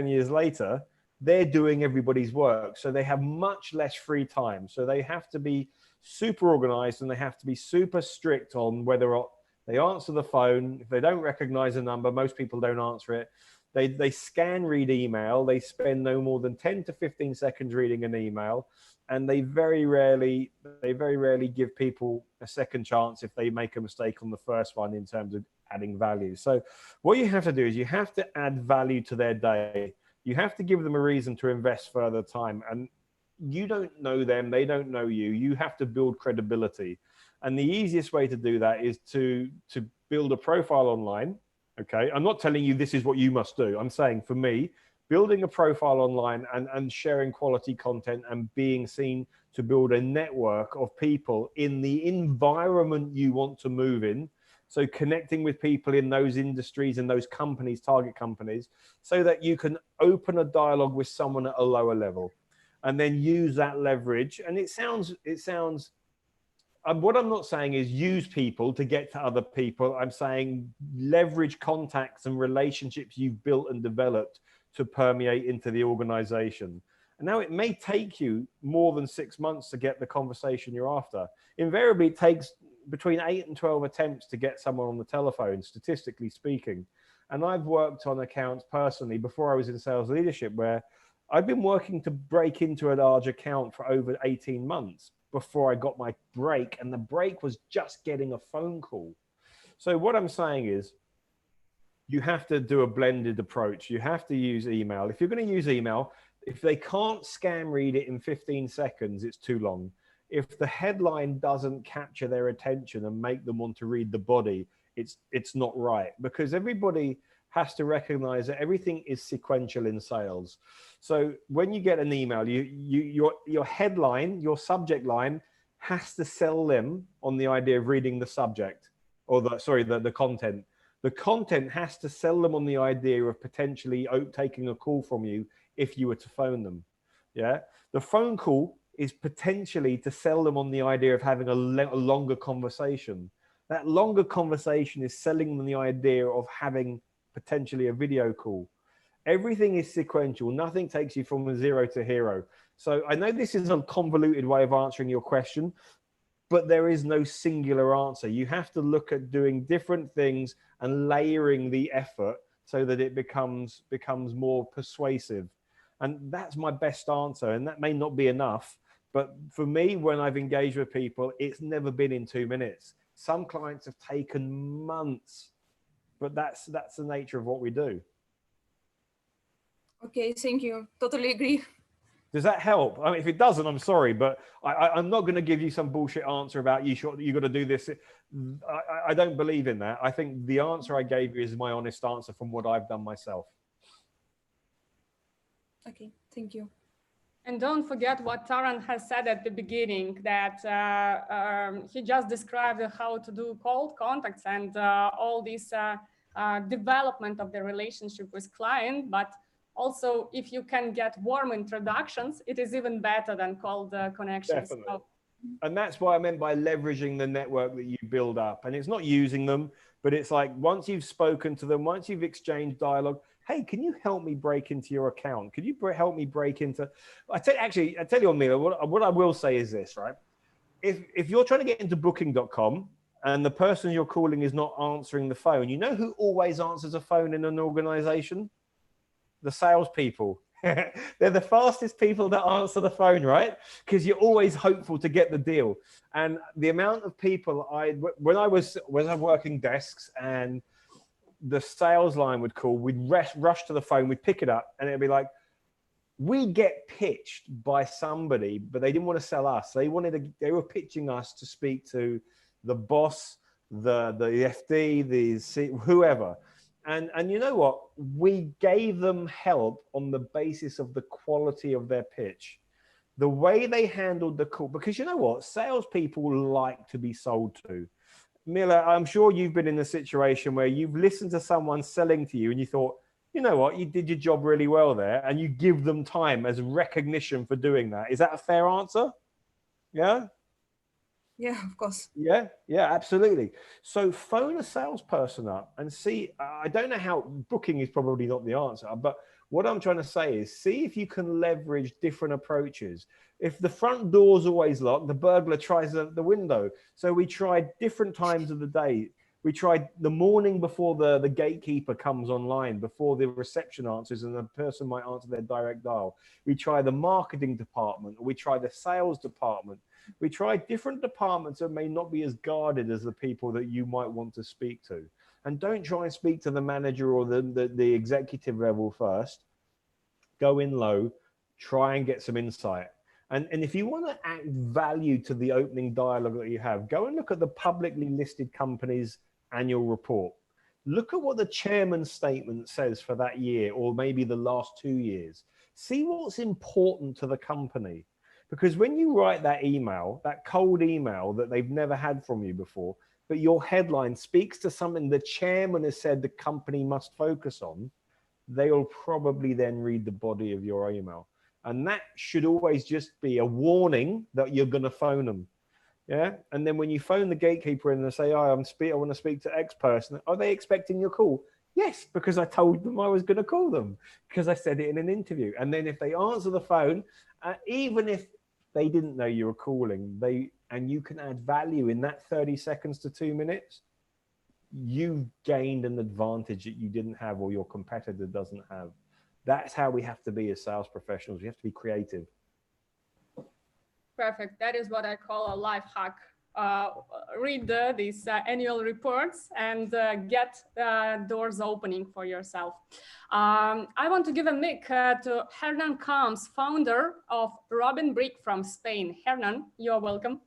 years later, they're doing everybody's work. So they have much less free time. So they have to be super organized, and they have to be super strict on whether or not they answer the phone. If they don't recognize a number, most people don't answer it. They scan read email. They spend no more than 10 to 15 seconds reading an email. And they very rarely give people a second chance if they make a mistake on the first one in terms of adding value. So what you have to do is you have to add value to their day. You have to give them a reason to invest further time. And you don't know them, they don't know you. You have to build credibility. And the easiest way to do that is to build a profile online. Okay, I'm not telling you this is what you must do. I'm saying for me, building a profile online and sharing quality content and being seen to build a network of people in the environment you want to move in. So connecting with people in those industries and those companies, target companies, so that you can open a dialogue with someone at a lower level and then use that leverage. And it sounds, what I'm not saying is use people to get to other people. I'm saying leverage contacts and relationships you've built and developed to permeate into the organization. And now it may take you more than 6 months to get the conversation you're after. Invariably, it takes between 8 and 12 attempts to get someone on the telephone, statistically speaking. And I've worked on accounts personally before I was in sales leadership, where I've been working to break into a large account for over 18 months before I got my break. And the break was just getting a phone call. So what I'm saying is, you have to do a blended approach. You have to use email. If you're going to use email, if they can't scan read it in 15 seconds, it's too long. If the headline doesn't capture their attention and make them want to read the body, it's not right, because everybody has to recognize that everything is sequential in sales. So when you get an email, your headline, your subject line has to sell them on the idea of reading the subject, or the content. The content has to sell them on the idea of potentially taking a call from you if you were to phone them. Yeah. The phone call is potentially to sell them on the idea of having a longer conversation. That longer conversation is selling them the idea of having potentially a video call. Everything is sequential. Nothing takes you from a zero to hero. So I know this is a convoluted way of answering your question, but there is no singular answer. You have to look at doing different things and layering the effort so that it becomes more persuasive. And that's my best answer. And that may not be enough, but for me, when I've engaged with people, it's never been in 2 minutes. Some clients have taken months, but that's the nature of what we do. Okay, thank you. Totally agree. Does that help? I mean, if it doesn't, I'm sorry, but I'm not going to give you some bullshit answer about you got to do this. I don't believe in that. I think the answer I gave you is my honest answer from what I've done myself. Okay, thank you. And don't forget what Taran has said at the beginning, that he just described how to do cold contacts and all this development of the relationship with client. But Also, if you can get warm introductions, it is even better than cold connections. Definitely. So, and that's what I meant by leveraging the network that you build up. And it's not using them, but it's like once you've spoken to them, once you've exchanged dialogue, hey, can you help me break into your account? Could you help me break into? I tell you, Mila, what I will say is this, right? If you're trying to get into booking.com and the person you're calling is not answering the phone, you know who always answers a phone in an organization? The salespeople. They're the fastest people that answer the phone, right? Because you're always hopeful to get the deal. And the amount of people when I was working desks and the sales line would call, we'd rush to the phone, we'd pick it up, and it'd be like, we get pitched by somebody, but they didn't want to sell us. They were pitching us to speak to the boss, the FD, whoever. And you know what? We gave them help on the basis of the quality of their pitch, the way they handled the call. Because you know what? Salespeople like to be sold to. Mila, I'm sure you've been in a situation where you've listened to someone selling to you and you thought, you know what? You did your job really well there, and you give them time as recognition for doing that. Is that a fair answer? Yeah? Yeah, of course. Yeah, absolutely. So phone a salesperson up and see. I don't know how, booking is probably not the answer, but what I'm trying to say is see if you can leverage different approaches. If the front door's always locked, the burglar tries the window. So we tried different times of the day. We tried the morning before the gatekeeper comes online, before the reception answers and the person might answer their direct dial. We try the marketing department, or we try the sales department. We try different departments that may not be as guarded as the people that you might want to speak to. And don't try and speak to the manager or the executive level first. Go in low, try and get some insight. And if you want to add value to the opening dialogue that you have, go and look at the publicly listed company's annual report. Look at what the chairman's statement says for that year, or maybe the last 2 years. See what's important to the company. Because when you write that email, that cold email that they've never had from you before, but your headline speaks to something the chairman has said the company must focus on, they will probably then read the body of your email. And that should always just be a warning that you're going to phone them. Yeah. And then when you phone the gatekeeper in and say, oh, I want to speak to X person, are they expecting your call? Yes, because I told them I was going to call them, because I said it in an interview. And then if they answer the phone, even if they didn't know you were calling, and you can add value in that 30 seconds to 2 minutes, you've gained an advantage that you didn't have or your competitor doesn't have. That's how we have to be as sales professionals. We have to be creative. perfect. That is what I call a life hack. Read these annual reports and get doors opening for yourself. I want to give a mic to Hernan Camps, founder of Robin Brick from Spain. Hernan, you are welcome.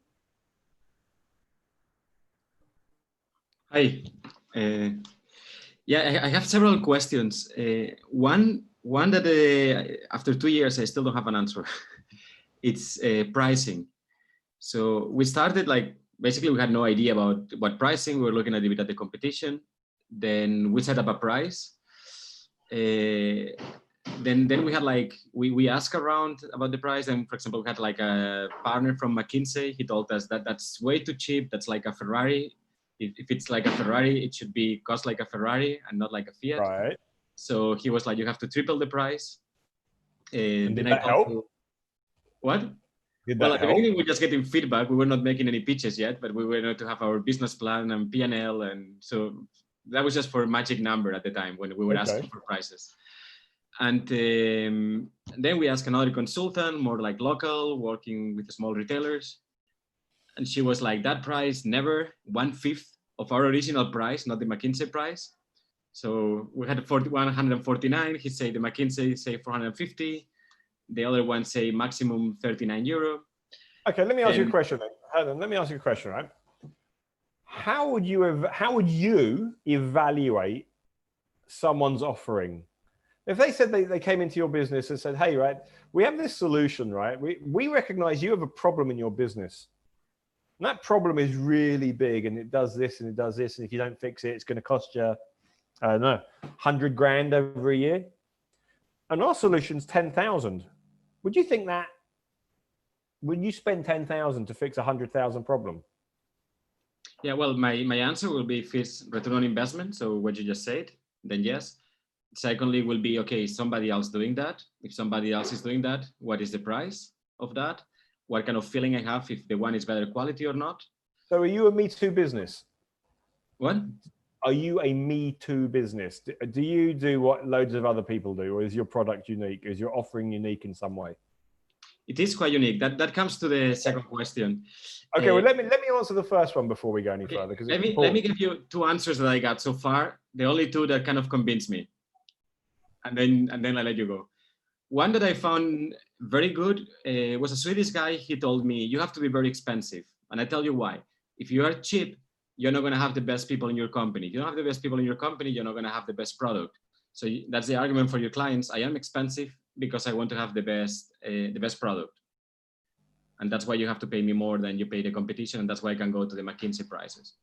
Hi. Yeah, I have several questions. One that after 2 years, I still don't have an answer. It's pricing. So we started basically we had no idea about what pricing. We were looking a bit at the competition. Then we set up a price. Then we had we asked around about the price. And for example, we had a partner from McKinsey. He told us that that's way too cheap. That's like a Ferrari. If it's like a Ferrari, it should be cost like a Ferrari and not like a Fiat. Right. So he was like, you have to triple the price. And did that help? What? Well, at the beginning, we were just getting feedback. We were not making any pitches yet, but we were going to have our business plan and P&L. And so that was just for a magic number at the time when we were asking for prices. And then we asked another consultant, more like local, working with small retailers. And she was like, that price, never, 1/5 of our original price, not the McKinsey price. So we had 149. He said the McKinsey say 450. The other one say maximum 39 euro. Okay, let me ask you a question then. Helen, let me ask you a question, right? How would you evaluate someone's offering? If they said they came into your business and said, hey, right, we have this solution, right? We recognize you have a problem in your business. And that problem is really big and it does this and it does this. And if you don't fix it, it's going to cost you, I don't know, 100 grand over a year. and our solution's 10,000. Would you think that, would you spend 10,000 to fix a 100,000 problem? Yeah, well, my answer will be if it's return on investment. So what you just said, then yes. Secondly, will be, okay, is somebody else doing that? If somebody else is doing that, what is the price of that? What kind of feeling I have if the one is better quality or not? So are you a Me Too business? What? Are you a Me Too business? Do you do what loads of other people do, or is your product unique? Is your offering unique in some way? It is quite unique. That comes to the second question. Okay, well, let me answer the first one before we go any further. Because let me give you two answers that I got so far. The only two that kind of convinced me, and then I let you go. One that I found very good was a Swedish guy. He told me, you have to be very expensive, and I tell you why. If you are cheap, you're not going to have the best people in your company. If you don't have the best people in your company, you're not going to have the best product. So that's the argument for your clients. I am expensive because I want to have the best product. And that's why you have to pay me more than you pay the competition. And that's why I can go to the McKinsey prices.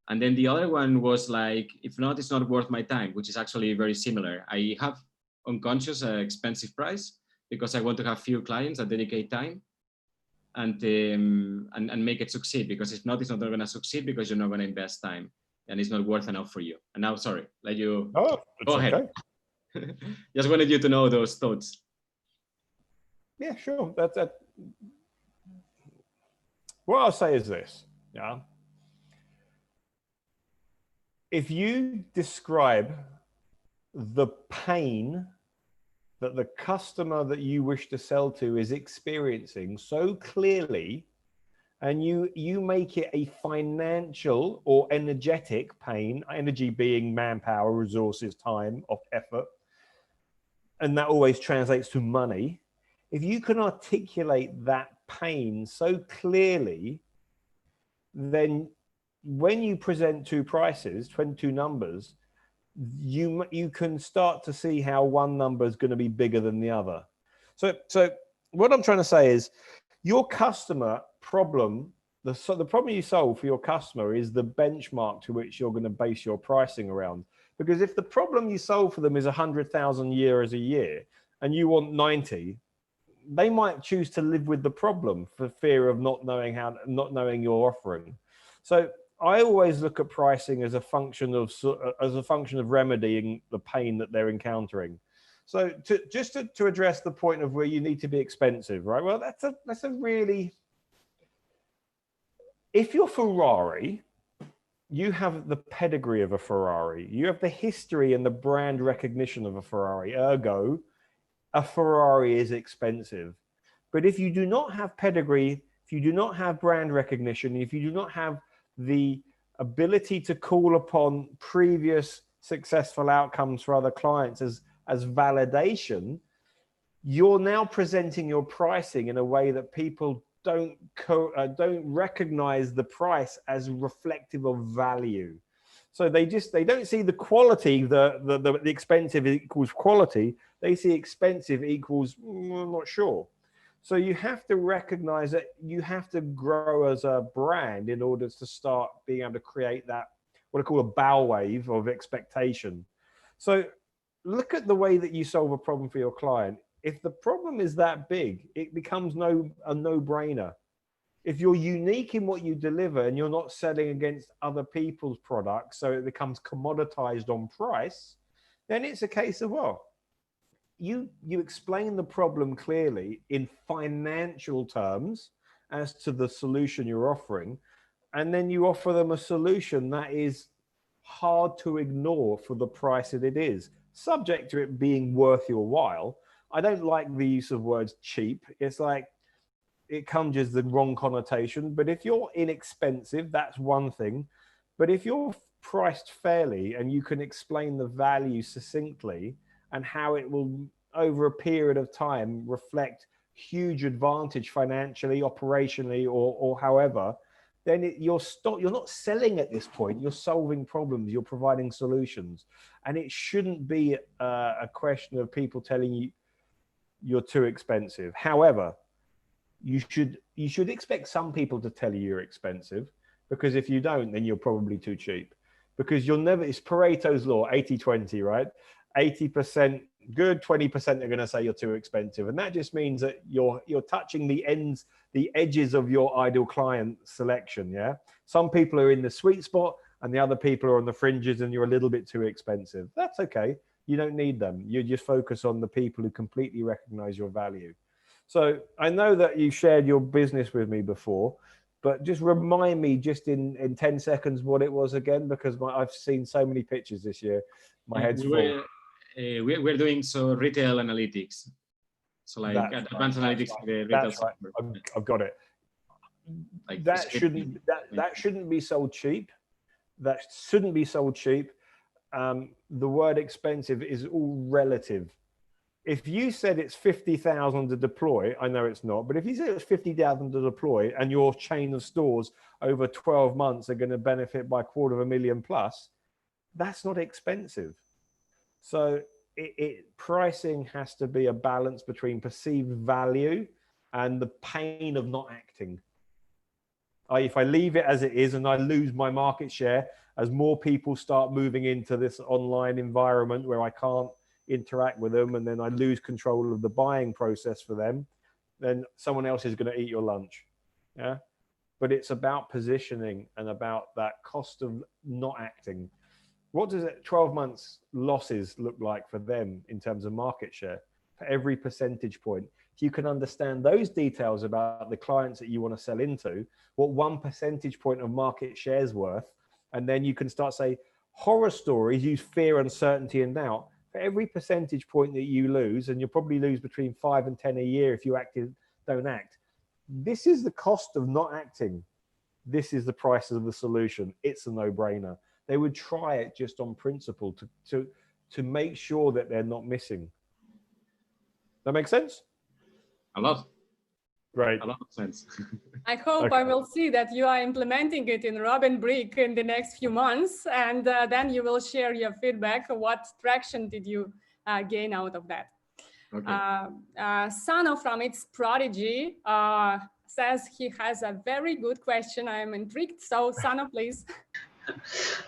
And then the other one was like, if not, it's not worth my time, which is actually very similar. I have unconscious expensive price because I want to have few clients that dedicate time and make it succeed, because if not, it's not going to succeed because you're not going to invest time and it's not worth enough for you. And now, sorry, let you go ahead. Okay. Just wanted you to know those thoughts. Yeah, sure. That's what I'll say is this, yeah. If you describe the pain that the customer that you wish to sell to is experiencing so clearly, and you make it a financial or energetic pain, energy being manpower, resources, time, of effort, and that always translates to money. If you can articulate that pain so clearly, then when you present two prices, 22 numbers, you can start to see how one number is going to be bigger than the other. So what I'm trying to say is, your customer problem, the problem you solve for your customer is the benchmark to which you're going to base your pricing around. Because if the problem you solve for them is 100,000 euros a year and you want 90, they might choose to live with the problem for fear of not knowing your offering. So I always look at pricing as a function of remedying the pain that they're encountering. So to address the point of where you need to be expensive, right? Well, that's a really, if you're Ferrari, you have the pedigree of a Ferrari. You have the history and the brand recognition of a Ferrari. Ergo, a Ferrari is expensive. But if you do not have pedigree, if you do not have brand recognition, if you do not have the ability to call upon previous successful outcomes for other clients as validation, you're now presenting your pricing in a way that people don't recognize the price as reflective of value. So they don't see the quality, the expensive equals quality. They see expensive equals, I'm not sure. So you have to recognize that you have to grow as a brand in order to start being able to create that, what I call a bow wave of expectation. So look at the way that you solve a problem for your client. If the problem is that big, it becomes a no-brainer. If you're unique in what you deliver and you're not selling against other people's products, so it becomes commoditized on price, then it's a case of, well, you explain the problem clearly in financial terms as to the solution you're offering, and then you offer them a solution that is hard to ignore for the price that it is, subject to it being worth your while. I don't like the use of words cheap. It's like, it conjures the wrong connotation. But if you're inexpensive, that's one thing. But if you're priced fairly and you can explain the value succinctly and how it will, over a period of time, reflect huge advantage financially, operationally, or however, then you're not selling at this point. You're solving problems. You're providing solutions. And it shouldn't be a question of people telling you you're too expensive. However, you should expect some people to tell you you're expensive, because if you don't, then you're probably too cheap. Because you'll never, it's Pareto's law, 80-20, right? 80% good 20% are going to say you're too expensive, and that just means that you're touching the edges of your ideal client selection. Yeah, some people are in the sweet spot and the other people are on the fringes, and you're a little bit too expensive. That's okay. You don't need them. You just focus on the people who completely recognize your value. So I know that you shared your business with me before, but just remind me just in 10 seconds what it was again, because I've seen so many pictures this year. My head's full. We're doing retail analytics. So like advanced analytics for the retail sector. Right. I've got it. Like that shouldn't be sold cheap. That shouldn't be sold cheap. The word expensive is all relative. If you said it's 50,000 to deploy, I know it's not, but if you said it's 50,000 to deploy and your chain of stores over 12 months are going to benefit by $250,000 plus, that's not expensive. So pricing has to be a balance between perceived value and the pain of not acting. If I leave it as it is and I lose my market share as more people start moving into this online environment where I can't interact with them, and then I lose control of the buying process for them, then someone else is going to eat your lunch. Yeah. But it's about positioning and about that cost of not acting. What does 12 months losses look like for them in terms of market share for every percentage point? If you can understand those details about the clients that you want to sell into, what 1 percentage point of market share is worth, and then you can start say horror stories, use fear, uncertainty, and doubt. For every percentage point that you lose, and you'll probably lose between 5 and 10 a year if you don't act. This is the cost of not acting. This is the price of the solution. It's a no-brainer. They would try it just on principle to make sure that they're not missing. That make sense? A lot. Great. A lot of sense. I hope I will see that you are implementing it in Robin Brick in the next few months, and then you will share your feedback. What traction did you gain out of that? Okay. Sano from its prodigy says he has a very good question. I am intrigued. So Sano, please.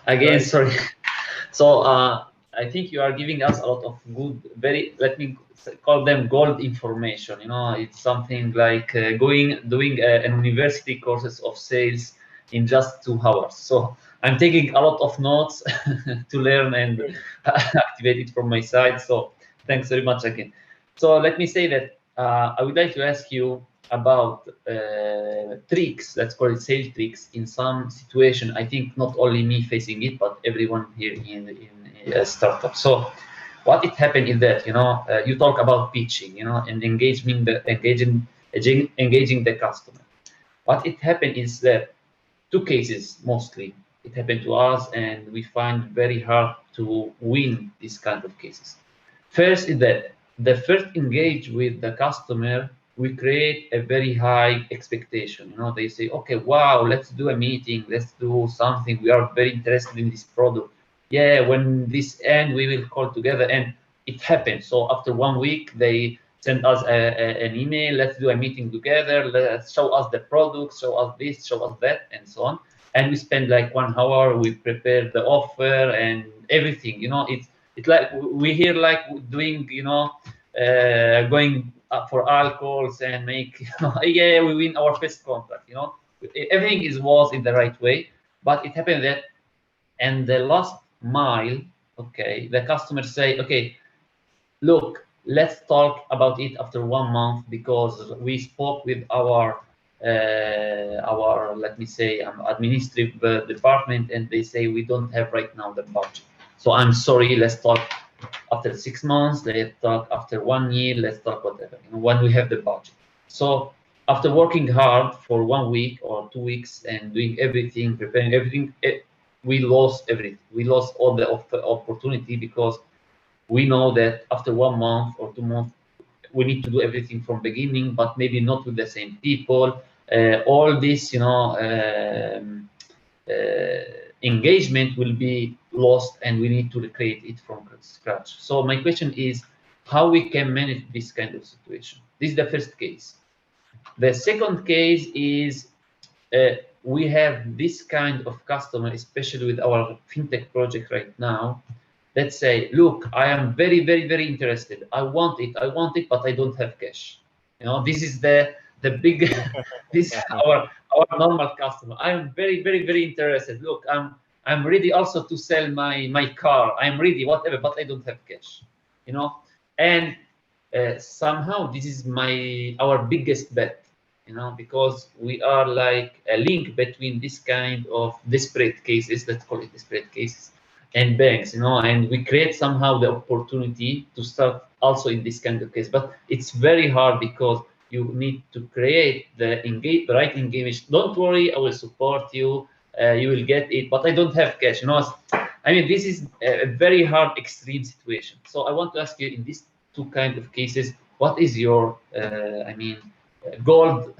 Again, sorry. So I think you are giving us a lot of good, let me call them gold information. You know, it's something like doing an university courses of sales in just 2 hours. So I'm taking a lot of notes to learn and activate it from my side. So thanks very much again. So let me say that I would like to ask you about tricks, let's call it sales tricks, in some situation. I think not only me facing it, but everyone here in a startup. So what it happened is that, you know, you talk about pitching, you know, and engaging the customer. What it happened is that 2 cases mostly. It happened to us, and we find very hard to win these kind of cases. First is that the first engage with the customer, we create a very high expectation. You know, they say, okay, wow, let's do a meeting, let's do something. We are very interested in this product. Yeah, when this ends, we will call together, and it happens. So after 1 week, they send us an email, let's do a meeting together, let's show us the product, show us this, show us that, and so on. And we spend like 1 hour, we prepare the offer and everything. You know, it's like we hear like doing, you know, going up for alcohols and make, you know, yeah, we win our first contract. You know, everything was in the right way, but it happened that, and the last mile, okay, the customer say, okay, look, let's talk about it after 1 month, because we spoke with our let me say administrative department, and they say we don't have right now the budget. So I'm sorry, let's talk after 6 months, let's talk after 1 year, let's talk whatever, you know, when we have the budget. So after working hard for 1 week or 2 weeks and doing everything, preparing everything, we lost everything. We lost all the opportunity, because we know that after 1 month or 2 months, we need to do everything from beginning, but maybe not with the same people. All this, you know, engagement will be lost, and we need to recreate it from scratch. So my question is, how we can manage this kind of situation? This is the first case. The second case is we have this kind of customer, especially with our fintech project right now. let's say, look, I am very, very, very interested. I want it, but I don't have cash. You know, this is the big, this is our normal customer. I'm very, very, very interested. Look, I'm ready also to sell my car. I'm ready, whatever, but I don't have cash. You know, and somehow this is our biggest bet. You know, because we are like a link between this kind of desperate cases, let's call it desperate cases, and banks, you know, and we create somehow the opportunity to start also in this kind of case. But it's very hard because you need to create the right engagement. Don't worry, I will support you. You will get it, but I don't have cash. You know, I mean, this is a very hard, extreme situation. So I want to ask you, in these two kind of cases, what is your, I mean, gold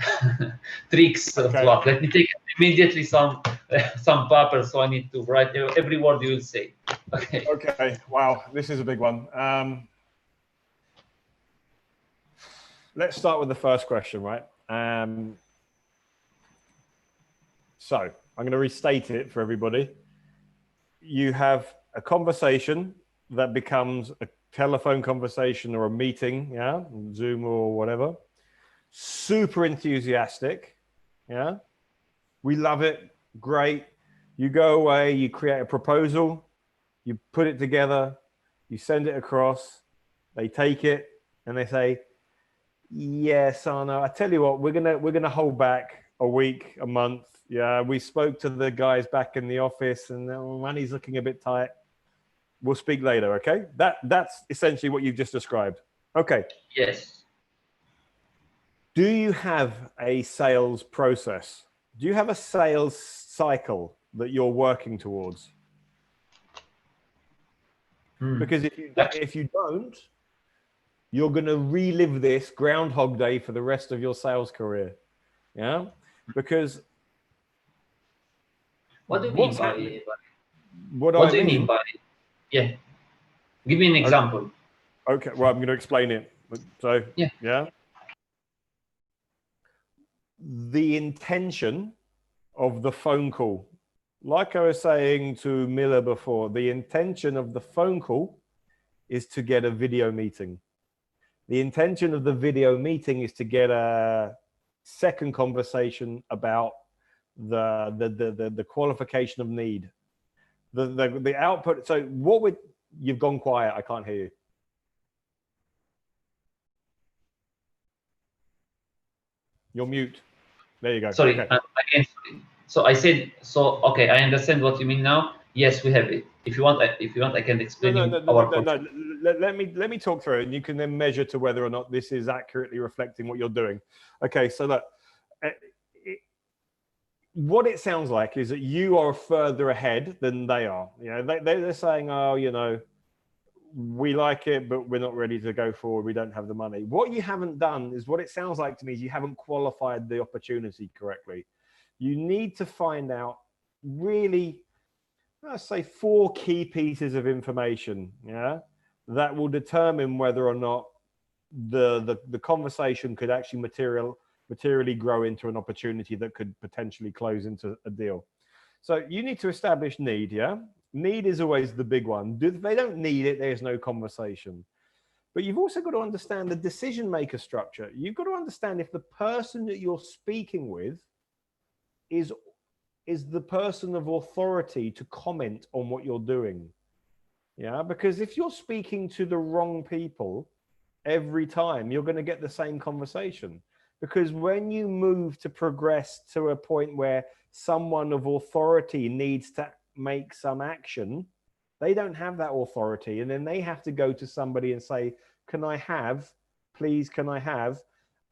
tricks of what? Let me take immediately some paper, so I need to write every word you will say. Okay. Okay. Wow, this is a big one. Let's start with the first question, right? So I'm going to restate it for everybody. You have a conversation that becomes a telephone conversation or a meeting, yeah, Zoom or whatever. Super enthusiastic, yeah. We love it, great. You go away, you create a proposal, you put it together, you send it across, they take it and they say, yes, Arno, I tell you what, we're gonna hold back a week, a month. Yeah, we spoke to the guys back in the office and money's looking a bit tight. We'll speak later, okay? That's essentially what you've just described. Okay. Yes. Do you have a sales process? Do you have a sales cycle that you're working towards? Because if you don't, you're going to relive this Groundhog Day for the rest of your sales career. Yeah, because what do you mean by? What do you mean by? Yeah, give me an example. Okay, well, I'm going to explain it. So yeah. The intention of the phone call, like I was saying to Miller before, the intention of the phone call is to get a video meeting. The intention of the video meeting is to get a second conversation about the qualification of need, the output. So what would, you've gone quiet, I can't hear you. You're mute. There you go. Sorry, okay. Again. So I said, so okay, I understand what you mean now. Yes, we have it. If you want, I can explain No. process. Let me talk through it, and you can then measure to whether or not this is accurately reflecting what you're doing. Okay, so look, what it sounds like is that you are further ahead than they are. You know, they're saying, oh, you know, we like it, but we're not ready to go forward. We don't have the money. What you haven't done is, what it sounds like to me is you haven't qualified the opportunity correctly. You need to find out really, let's say, 4 key pieces of information, yeah, that will determine whether or not the conversation could actually materially grow into an opportunity that could potentially close into a deal. So you need to establish need, yeah? Need is always the big one. If they don't need it, there's no conversation. But you've also got to understand the decision maker structure. You've got to understand if the person that you're speaking with is the person of authority to comment on what you're doing. Yeah, because if you're speaking to the wrong people every time, you're going to get the same conversation. Because when you move to progress to a point where someone of authority needs to make some action, they don't have that authority, and then they have to go to somebody and say, can I have, please, can I have?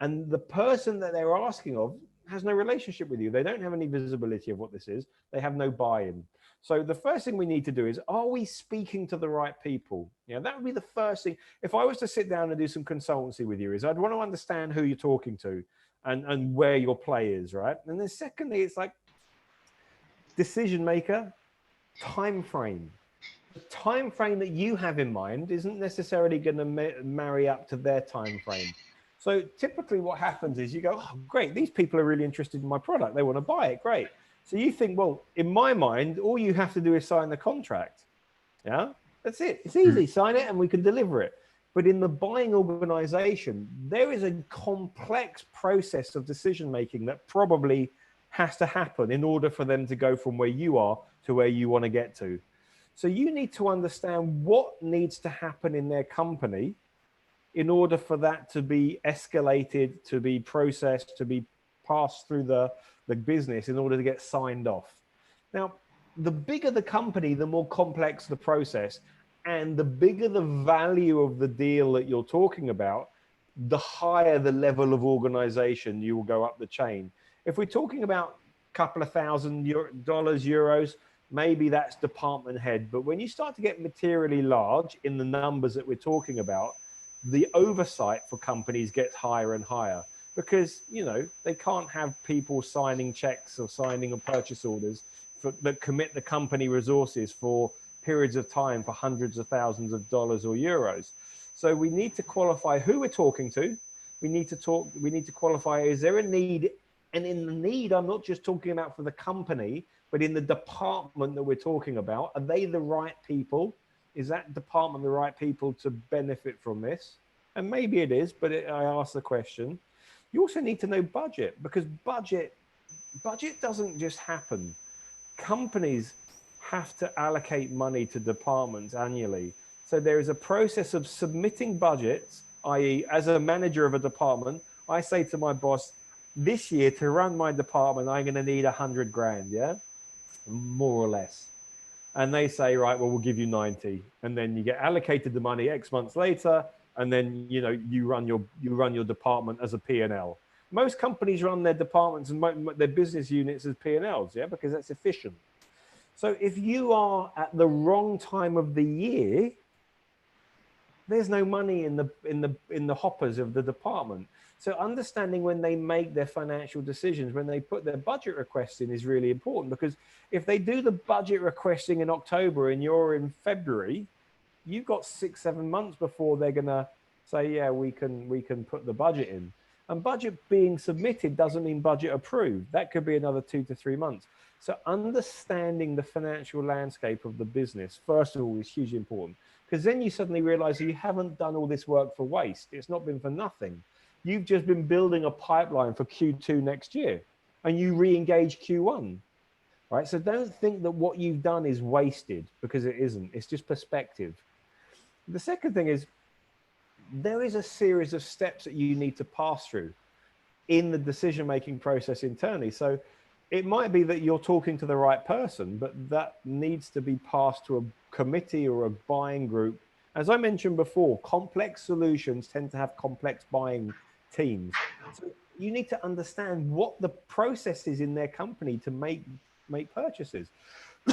And the person that they're asking of has no relationship with you. They don't have any visibility of what this is. They have no buy-in. So the first thing we need to do is, are we speaking to the right people? Yeah, that would be the first thing. If I was to sit down and do some consultancy with you, is I'd want to understand who you're talking to and where your play is, right? And then secondly, it's like decision maker, time frame. The time frame that you have in mind isn't necessarily going to marry up to their time frame. So typically what happens is you go, oh, great, these people are really interested in my product. They want to buy it. Great. So you think, well, in my mind, all you have to do is sign the contract. Yeah. That's it. It's easy. Sign it and we can deliver it. But in the buying organization, there is a complex process of decision making that probably has to happen in order for them to go from where you are to where you want to get to. So you need to understand what needs to happen in their company in order for that to be escalated, to be processed, to be passed through the business in order to get signed off. Now, the bigger the company, the more complex the process, and the bigger the value of the deal that you're talking about, the higher the level of organization you will go up the chain. If we're talking about a couple of $1,000, euros, maybe that's department head. But when you start to get materially large in the numbers that we're talking about, the oversight for companies gets higher and higher, because, you know, they can't have people signing checks or signing purchase orders that commit the company resources for periods of time for hundreds of thousands of dollars or euros. So we need to qualify who we're talking to. We need to qualify, is there a need? And in the need, I'm not just talking about for the company, but in the department that we're talking about. Are they the right people? Is that department the right people to benefit from this? And maybe it is, but I ask the question. You also need to know budget, because budget doesn't just happen. Companies have to allocate money to departments annually. So there is a process of submitting budgets, i.e. as a manager of a department, I say to my boss, this year to run my department, I'm going to need 100 grand, yeah, more or less. And they say, right, well, we'll give you 90. And then you get allocated the money X months later. And then, you know, you run your department as a P&L. Most companies run their departments and their business units as P&Ls, yeah, because that's efficient. So if you are at the wrong time of the year, there's no money in the hoppers of the department. So understanding when they make their financial decisions, when they put their budget requests in, is really important, because if they do the budget requesting in October and you're in February, you've got 6-7 months before they're gonna say, yeah, we can put the budget in. And budget being submitted doesn't mean budget approved. That could be another 2 to 3 months. So understanding the financial landscape of the business, first of all, is hugely important, because then you suddenly realize you haven't done all this work for waste. It's not been for nothing. You've just been building a pipeline for Q2 next year, and you re-engage Q1, right? So don't think that what you've done is wasted, because it isn't. It's just perspective. The second thing is, there is a series of steps that you need to pass through in the decision-making process internally. So it might be that you're talking to the right person, but that needs to be passed to a committee or a buying group. As I mentioned before, complex solutions tend to have complex buying teams. So you need to understand what the process is in their company to make purchases.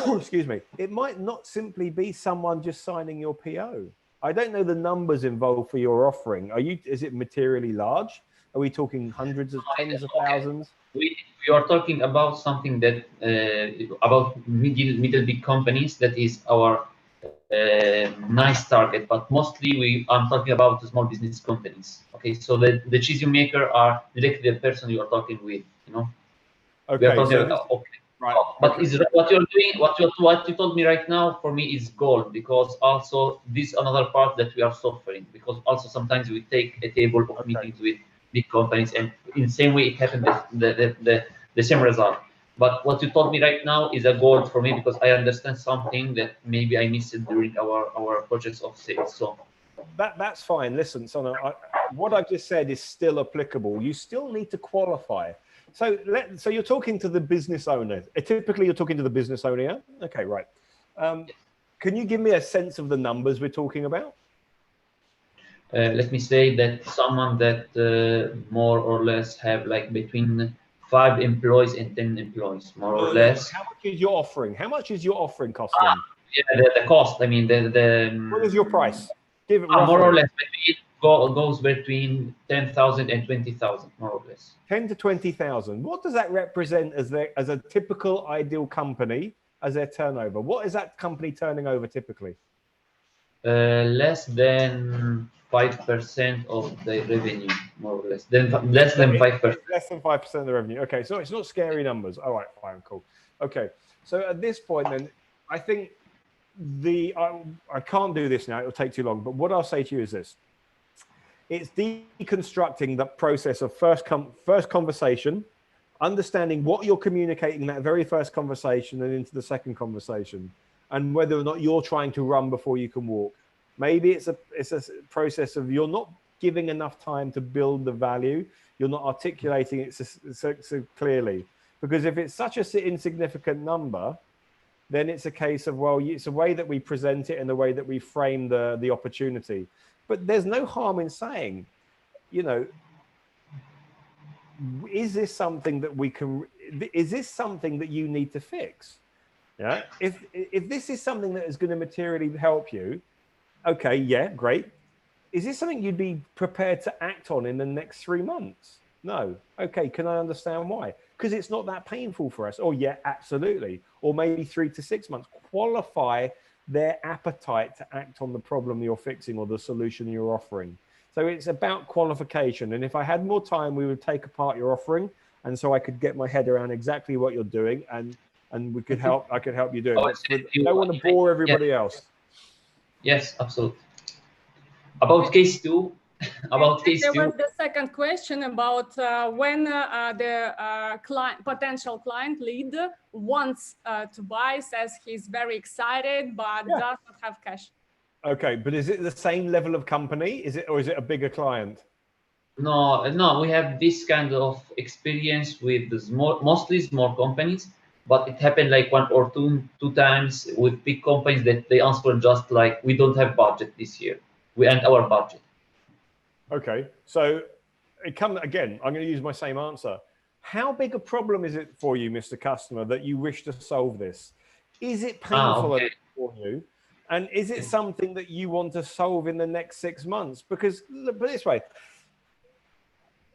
Excuse me. It might not simply be someone just signing your PO. I don't know the numbers involved for your offering. Is it materially large? Are we talking hundreds of tens of thousands? We are talking about something that about middle big companies. That is our nice target, but mostly I'm talking about the small business companies. Okay, so the decision maker are directly the person you are talking with. You know. Okay. We are talking about, okay. Right. But is what you're doing, what you told me right now, for me is gold, because also this is another part that we are suffering, because also sometimes we take a table of meetings with big companies, and in the same way it happened the same result. But what you told me right now is a gold for me, because I understand something that maybe I missed during our projects of sales. So that's fine. Listen, Sana, what I've just said is still applicable. You still need to qualify. So you're talking to the business owner. Typically, you're talking to the business owner. Yeah? Okay, right. Can you give me a sense of the numbers we're talking about? Let me say that someone that more or less have like between 5 employees and 10 employees, more or less. How much is your offering? How much is your offering cost them? Yeah, the cost. I mean, what is your price? Give it more or less. It goes between 10,000 and 20,000, more or less. 10 to 20,000. What does that represent as a typical ideal company as their turnover? What is that company turning over typically? Less than 5% of the revenue, more or less. Less than 5%. Less than 5% of the revenue. Okay, so it's not scary numbers. All right, fine, cool. Okay, so at this point, then, I think I can't do this now, it'll take too long, but what I'll say to you is this. It's deconstructing the process of first conversation, understanding what you're communicating in that very first conversation and into the second conversation, and whether or not you're trying to run before you can walk. Maybe it's a process of you're not giving enough time to build the value, you're not articulating it so clearly. Because if it's such an insignificant number, then it's a case of, well, it's a way that we present it and the way that we frame the opportunity. But there's no harm in saying, you know, is this something that we can, is this something that you need to fix? Yeah. If this is something that is going to materially help you, okay, yeah, great. Is this something you'd be prepared to act on in the next 3 months? No. Okay, can I understand why? Because it's not that painful for us. Oh yeah, absolutely. Or maybe 3 to 6 months. Qualify their appetite to act on the problem you're fixing or the solution you're offering. So it's about qualification. And if I had more time, we would take apart your offering. And so I could get my head around exactly what you're doing, and we could help, I could help you do it. But I don't want to bore everybody else. Yes, absolutely. About case 2, about case 2. There was the second question about when the potential client lead wants to buy, says he's very excited, but does not have cash. Okay, but is it the same level of company? Is it, or is it a bigger client? No, we have this kind of experience with the mostly small companies, but it happened like 1 or 2 times with big companies that they answer just like, we don't have budget this year. We end our budget. Okay, so it comes again, I'm going to use my same answer. How big a problem is it for you, Mr. Customer, that you wish to solve this? Is it painful for you? And is it something that you want to solve in the next 6 months? Because look, put it this way,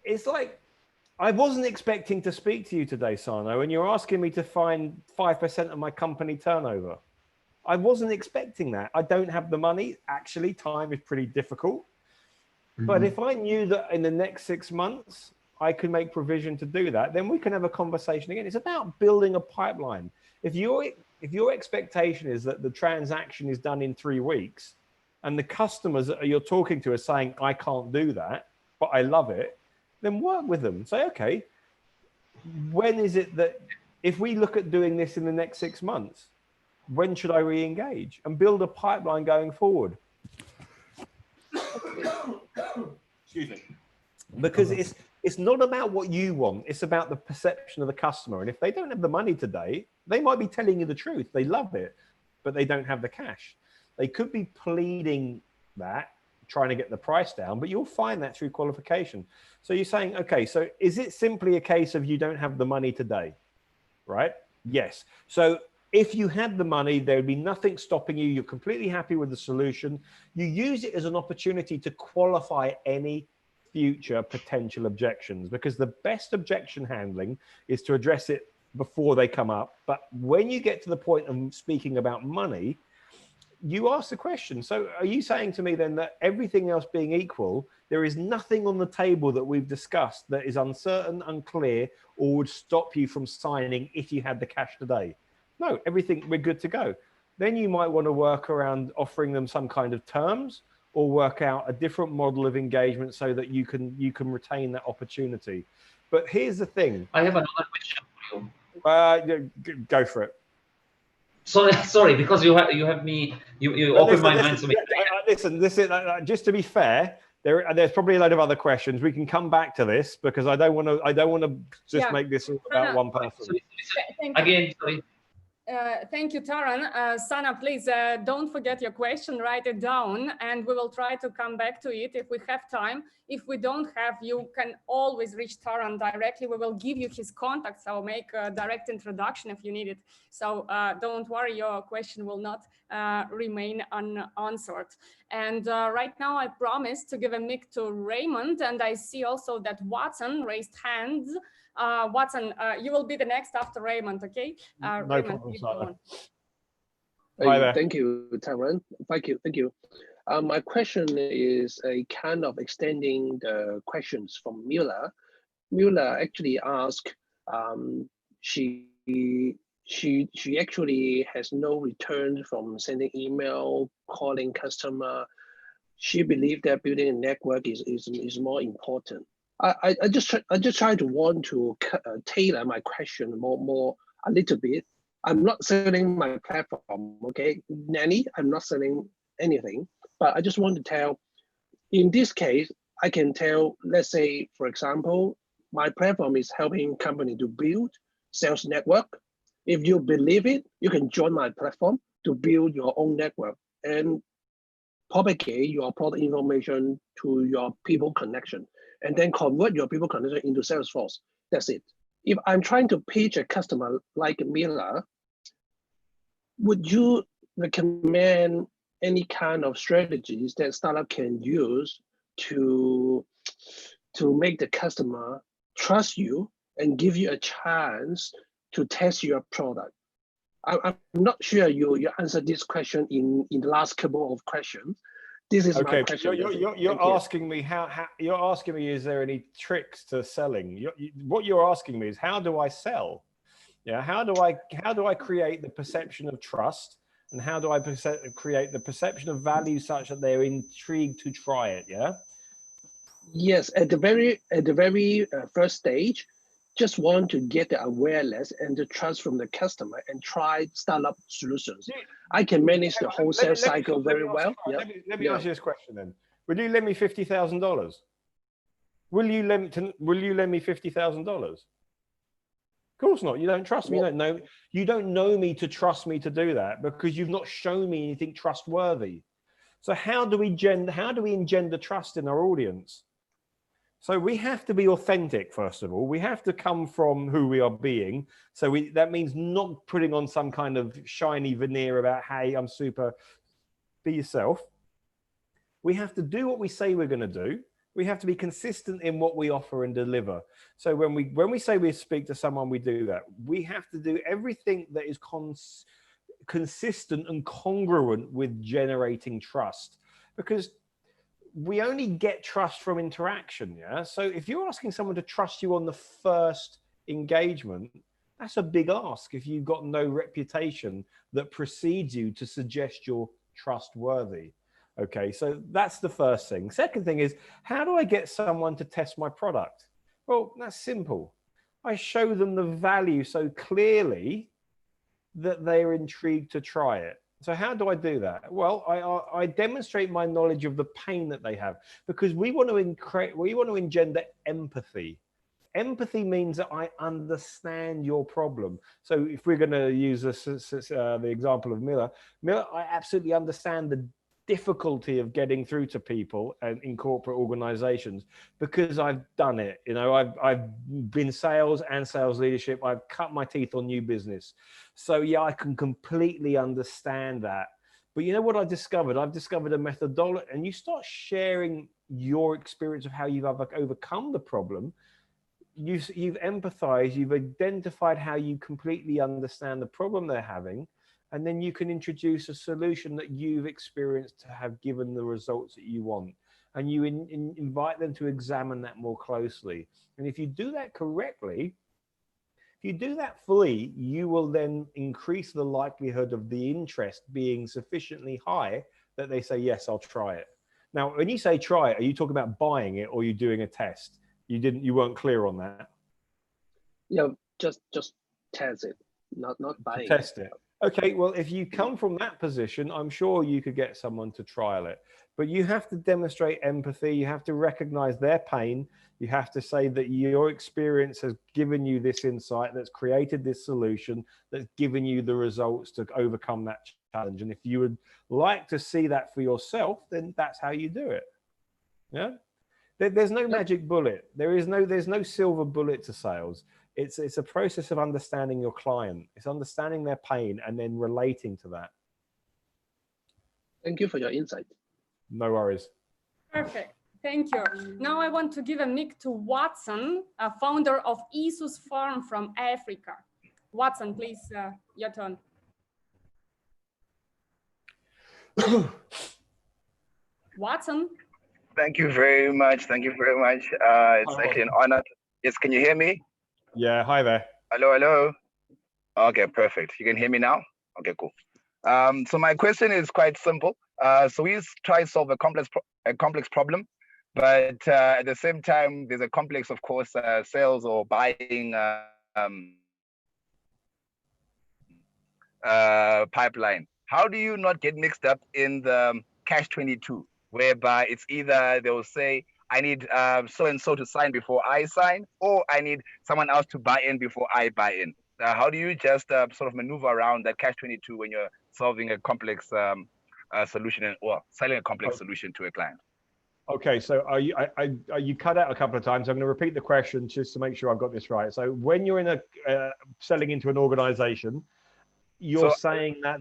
it's like, I wasn't expecting to speak to you today, Sano, and you're asking me to find 5% of my company turnover. I wasn't expecting that. I don't have the money. Actually, time is pretty difficult. But if I knew that in the next 6 months, I could make provision to do that, then we can have a conversation again. It's about building a pipeline. If your expectation is that the transaction is done in 3 weeks and the customers that you're talking to are saying, I can't do that, but I love it, then work with them. Say, okay, when is it that if we look at doing this in the next 6 months, when should I re-engage and build a pipeline going forward? Excuse me. Because it's not about what you want. It's about the perception of the customer. And if they don't have the money today, they might be telling you the truth. They love it, but they don't have the cash. They could be pleading that, trying to get the price down, but you'll find that through qualification. So you're saying, okay, so is it simply a case of you don't have the money today, right? Yes. So if you had the money, there would be nothing stopping you. You're completely happy with the solution. You use it as an opportunity to qualify any future potential objections, because the best objection handling is to address it before they come up. But when you get to the point of speaking about money, you ask the question. So are you saying to me then that everything else being equal, there is nothing on the table that we've discussed that is uncertain, unclear, or would stop you from signing if you had the cash today? No, everything, we're good to go. Then you might want to work around offering them some kind of terms or work out a different model of engagement so that you can retain that opportunity. But here's the thing. I have another question for you. Go for it. Sorry, because you have me. You opened my mind to me. Listen, just to be fair, there's probably a load of other questions. We can come back to this because I don't want to just make this all about one person. Again, sorry. Thank you, Taran. Sana, please don't forget your question, write it down, and we will try to come back to it if we have time. If we don't have, you can always reach Taran directly. We will give you his contacts. I'll make a direct introduction if you need it. So don't worry, your question will not remain unanswered. And right now I promised to give a mic to Raymond, and I see also that Watson raised hands. Watson, you will be the next after Raymond, okay? No Raymond, problem. Hi there. Thank you, Taran. Thank you. My question is a kind of extending the questions from Mila. Mila actually asked, she she actually has no return from sending email, calling customer. She believed that building a network is more important. I just try to want to tailor my question more a little bit. I'm not selling my platform, okay, Nanny. I'm not selling anything, but I just want to tell. In this case, I can tell. Let's say, for example, my platform is helping company to build sales network. If you believe it, you can join my platform to build your own network and propagate your product information to your people connection, and then convert your people connection into Salesforce. That's it. If I'm trying to pitch a customer like Mila, would you recommend any kind of strategies that startup can use to make the customer trust you and give you a chance to test your product? I'm not sure you answered this question in the last couple of questions. This is okay. My question. You're asking me how you're asking me, is there any tricks to selling? What you're asking me is, how do I sell? Yeah, how do I create the perception of trust, and how do I create the perception of value such that they're intrigued to try it? Yeah. Yes, at the very first stage, just want to get the awareness and the trust from the customer and try startup solutions. I can manage the wholesale cycle very well. Let me ask you this question then. Will you lend me $50,000? Will you lend me $50,000? Of course not. You don't trust me. You don't know me to trust me to do that, because you've not shown me anything trustworthy. So how do we engender trust in our audience? So we have to be authentic, first of all. We have to come from who we are being. So that means not putting on some kind of shiny veneer about, hey, I'm super. Be yourself. We have to do what we say we're going to do. We have to be consistent in what we offer and deliver. So when we say we speak to someone, we do that. We have to do everything that is consistent and congruent with generating trust, because we only get trust from interaction. Yeah. So if you're asking someone to trust you on the first engagement, that's a big ask if you've got no reputation that precedes you to suggest you're trustworthy. Okay, so that's the first thing. Second thing is, how do I get someone to test my product? Well, that's simple. I show them the value so clearly that they're intrigued to try it. So how do I do that? Well, I demonstrate my knowledge of the pain that they have, because we want to engender empathy. Empathy means that I understand your problem. So if we're going to use the example of Miller, I absolutely understand the difficulty of getting through to people and in corporate organizations, because I've done it. You know, I've been sales and sales leadership. I've cut my teeth on new business. So yeah, I can completely understand that. But you know what I discovered? I've discovered a methodology, and you start sharing your experience of how you've overcome the problem. You've empathized, you've identified how you completely understand the problem they're having, and then you can introduce a solution that you've experienced to have given the results that you want. And you invite them to examine that more closely. And if you do that correctly, if you do that fully, you will then increase the likelihood of the interest being sufficiently high that they say, yes, I'll try it. Now, when you say try it, are you talking about buying it, or are you doing a test? You weren't clear on that. Yeah, just test it, not buying. Test it. Okay, well, if you come from that position, I'm sure you could get someone to trial it. But you have to demonstrate empathy. You have to recognize their pain. You have to say that your experience has given you this insight, that's created this solution, that's given you the results to overcome that challenge. And if you would like to see that for yourself, then that's how you do it. Yeah. There's no magic bullet. There's no silver bullet to sales. It's a process of understanding your client. It's understanding their pain and then relating to that. Thank you for your insight. No worries. Perfect. Thank you. Now I want to give a mic to Watson, a founder of Isus Farm from Africa. Watson, please, your turn. Watson. Thank you very much. Thank you very much. It's actually an honor. Yes, can you hear me? Yeah, hi there. Hello, hello. Okay, perfect. You can hear me now? Okay, cool. So my question is quite simple. So we try to solve a complex problem, but at the same time, there's a complex, of course, sales or buying pipeline. How do you not get mixed up in the catch-22, whereby it's either they'll say, I need so-and-so to sign before I sign, or I need someone else to buy in before I buy in? How do you just sort of maneuver around that catch-22 when you're solving a complex solution or selling a complex solution to a client? Okay, so you cut out a couple of times. I'm going to repeat the question just to make sure I've got this right. So when you're in a selling into an organization, you're saying that.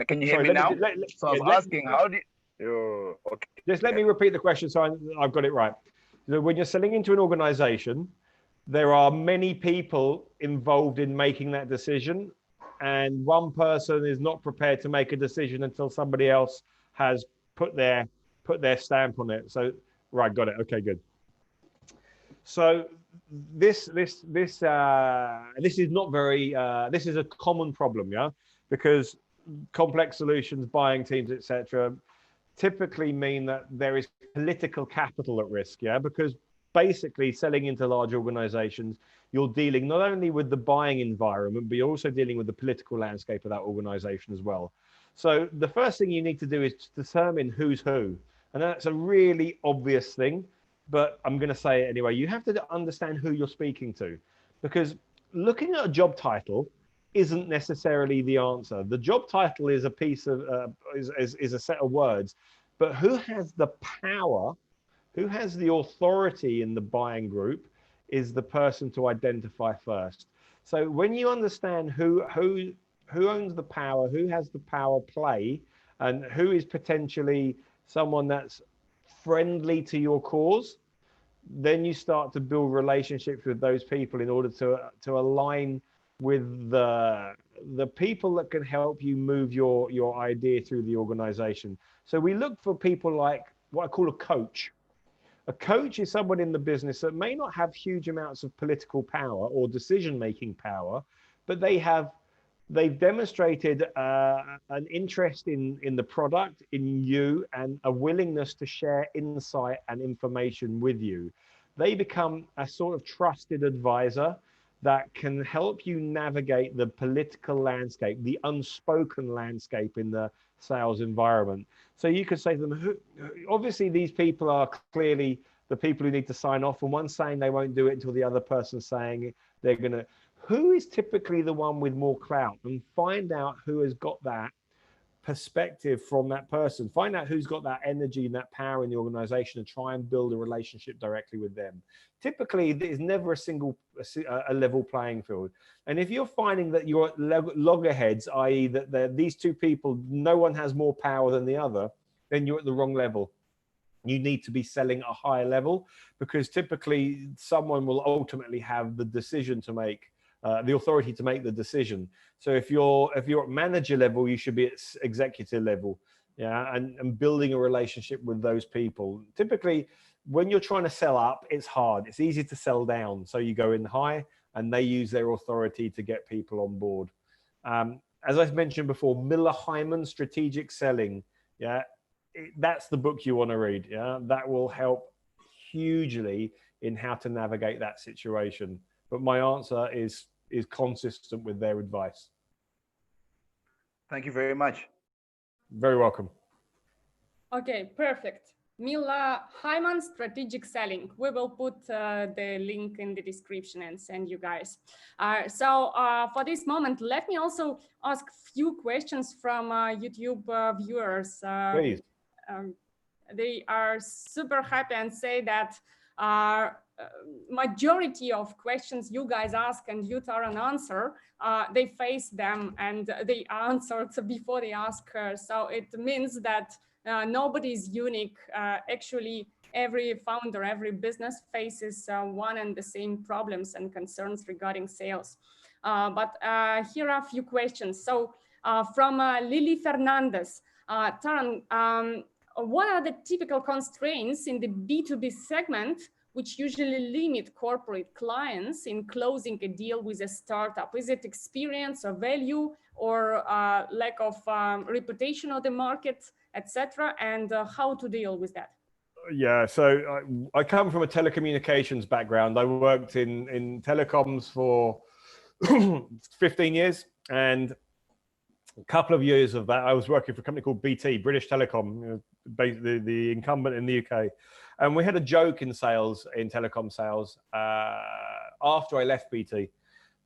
Can you hear me now? So I was asking, how do you? Okay. Just let me repeat the question so I've got it right. So when you're selling into an organization, there are many people involved in making that decision, and one person is not prepared to make a decision until somebody else has put their stamp on it. So right, got it. Okay, good. So this is not very this is a common problem, yeah, because complex solutions, buying teams, etc., typically mean that there is political capital at risk, yeah, because basically selling into large organizations, you're dealing not only with the buying environment, but you're also dealing with the political landscape of that organization as well. So the first thing you need to do is to determine who's who. And that's a really obvious thing, but I'm going to say it anyway. You have to understand who you're speaking to, because looking at a job title isn't necessarily the answer. The job title is a piece of is a set of words, but who has the power, who has the authority in the buying group is the person to identify first. So when you understand who owns the power, who has the power play, and who is potentially someone that's friendly to your cause, then you start to build relationships with those people in order to align with the people that can help you move your idea through the organization. So we look for people like what I call a coach. A coach is someone in the business that may not have huge amounts of political power or decision-making power, but they've demonstrated an interest in the product, in you, and a willingness to share insight and information with you. They become a sort of trusted advisor that can help you navigate the political landscape, the unspoken landscape in the sales environment. So you could say to them, obviously these people are clearly the people who need to sign off, and one's saying they won't do it until the other person's saying they're going to. Who is typically the one with more clout, and find out who has got that perspective from that person. Find out who's got that energy and that power in the organization and try and build a relationship directly with them. Typically, there's never a level playing field. And if you're finding that you're at loggerheads, i.e. that these two people, no one has more power than the other, then you're at the wrong level. You need to be selling at a higher level, because typically someone will ultimately have the decision to make, the authority to make the decision. So if you're at manager level, you should be at executive level, yeah, and building a relationship with those people. Typically, when you're trying to sell up, it's hard. It's easy to sell down. So you go in high, and they use their authority to get people on board. As I've mentioned before, Miller Hyman, Strategic Selling, yeah, that's the book you want to read. Yeah, that will help hugely in how to navigate that situation. But my answer is consistent with their advice. Thank you very much. Very welcome. Okay, perfect. Miller Hyman, Strategic Selling. We will put the link in the description and send you guys. So for this moment, let me also ask a few questions from YouTube viewers. Please. They are super happy and say that majority of questions you guys ask and you Taran answer, they face them and they answered before they ask her. So it means that nobody is unique. Actually, every founder, every business faces one and the same problems and concerns regarding sales. But here are a few questions. So from Lily Fernandez, Taran, what are the typical constraints in the B2B segment which usually limit corporate clients in closing a deal with a startup? Is it experience or value, or lack of reputation of the market, etc.? And how to deal with that? Yeah, so I come from a telecommunications background. I worked in telecoms for 15 years, and a couple of years of that I was working for a company called BT, British Telecom, the incumbent in the UK. And we had a joke in sales, in telecom sales, after I left BT.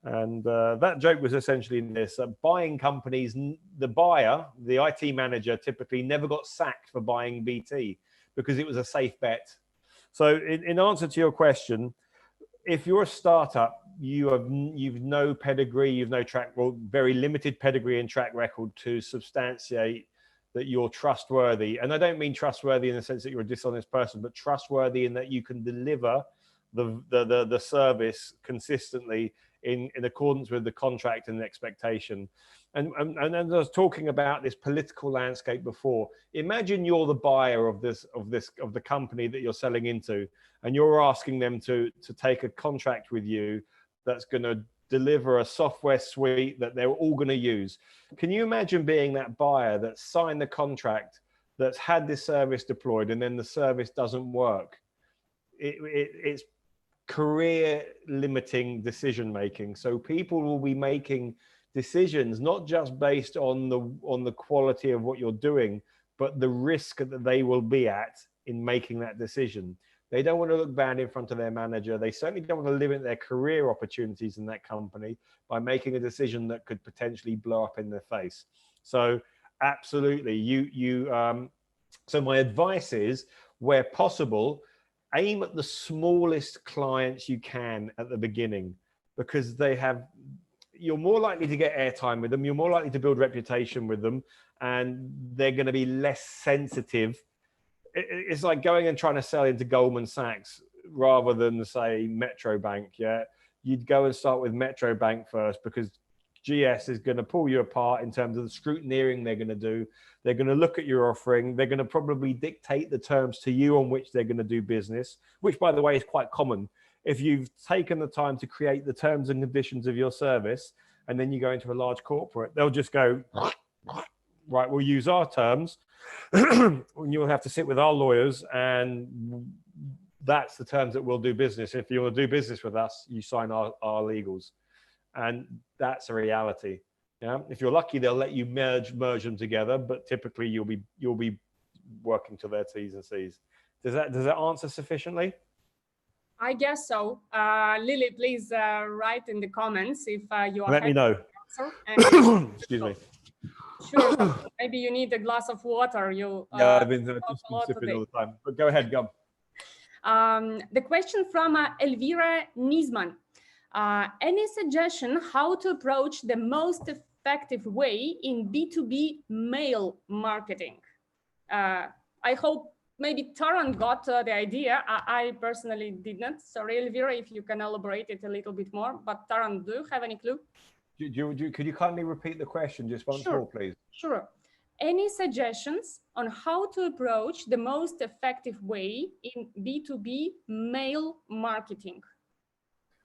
And that joke was essentially this: buying companies, the buyer, the IT manager, typically never got sacked for buying BT because it was a safe bet. So in answer to your question, if you're a startup, you've no pedigree, you've no very limited pedigree and track record to substantiate that you're trustworthy. And I don't mean trustworthy in the sense that you're a dishonest person, but trustworthy in that you can deliver the service consistently in accordance with the contract and the expectation. And I was talking about this political landscape before. Imagine you're the buyer of the company that you're selling into, and you're asking them to take a contract with you that's going to deliver a software suite that they're all going to use. Can you imagine being that buyer that signed the contract, that's had this service deployed, and then the service doesn't work? It's career limiting decision making. So people will be making decisions not just based on the quality of what you're doing, but the risk that they will be at in making that decision. They don't want to look bad in front of their manager. They certainly don't want to limit their career opportunities in that company by making a decision that could potentially blow up in their face. So absolutely, so my advice is, where possible, aim at the smallest clients you can at the beginning, because you're more likely to get airtime with them, you're more likely to build reputation with them, and they're going to be less sensitive. It's like going and trying to sell into Goldman Sachs rather than, say, Metro Bank. Yeah, you'd go and start with Metro Bank first, because GS is going to pull you apart in terms of the scrutineering they're going to do. They're going to look at your offering. They're going to probably dictate the terms to you on which they're going to do business, which, by the way, is quite common. If you've taken the time to create the terms and conditions of your service, and then you go into a large corporate, they'll just go, right, we'll use our terms. You'll have to sit with our lawyers, and that's the terms that we'll do business. If you want to do business with us, you sign our legals. And that's a reality. Yeah, if you're lucky, they'll let you merge them together, but typically you'll be working to their T's and C's. Does that answer sufficiently? I guess so. Lily, please write in the comments if you are. Let me know. Excuse me. Sure. Maybe you need a glass of water. Yeah, I've been sipping all the time. But go ahead, Gum. The question from Elvira Nisman. Any suggestion how to approach the most effective way in B2B mail marketing? I hope maybe Taran got the idea. I personally didn't. Sorry, Elvira, if you can elaborate it a little bit more. But Taran, do you have any clue? Could you kindly repeat the question just once more, please? Sure. Any suggestions on how to approach the most effective way in B2B mail marketing?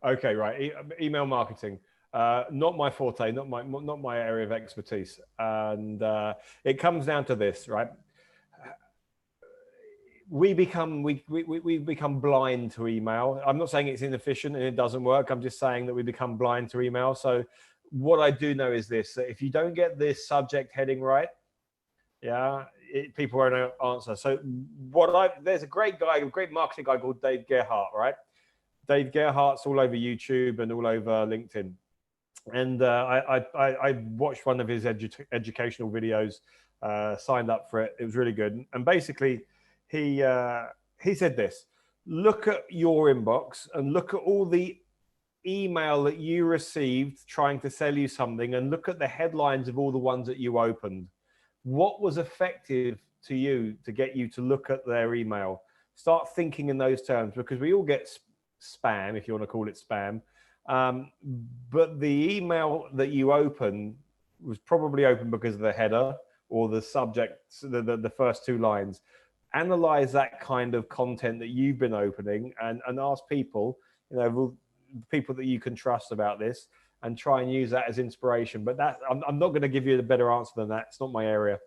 Okay, right. Email marketing, not my forte, not my area of expertise, and it comes down to this, right? We become blind to email. I'm not saying it's inefficient and it doesn't work. I'm just saying that we become blind to email. So what I do know is this: that if you don't get this subject heading right, yeah, people won't answer. So there's a great marketing guy called Dave Gerhardt, right? Dave Gerhardt's all over YouTube and all over LinkedIn. And I watched one of his educational videos, signed up for it. It was really good. And basically, he said this: look at your inbox and look at all the email that you received trying to sell you something, and look at the headlines of all the ones that you opened. What was effective to you to get you to look at their email? Start thinking in those terms, because we all get spam, if you want to call it spam. But the email that you open was probably open because of the header or the subject, the first two lines. analyze that kind of content that you've been opening and ask people, you know, people that you can trust about this, and try and use that as inspiration. But that I'm not going to give you a better answer than that. It's not my area.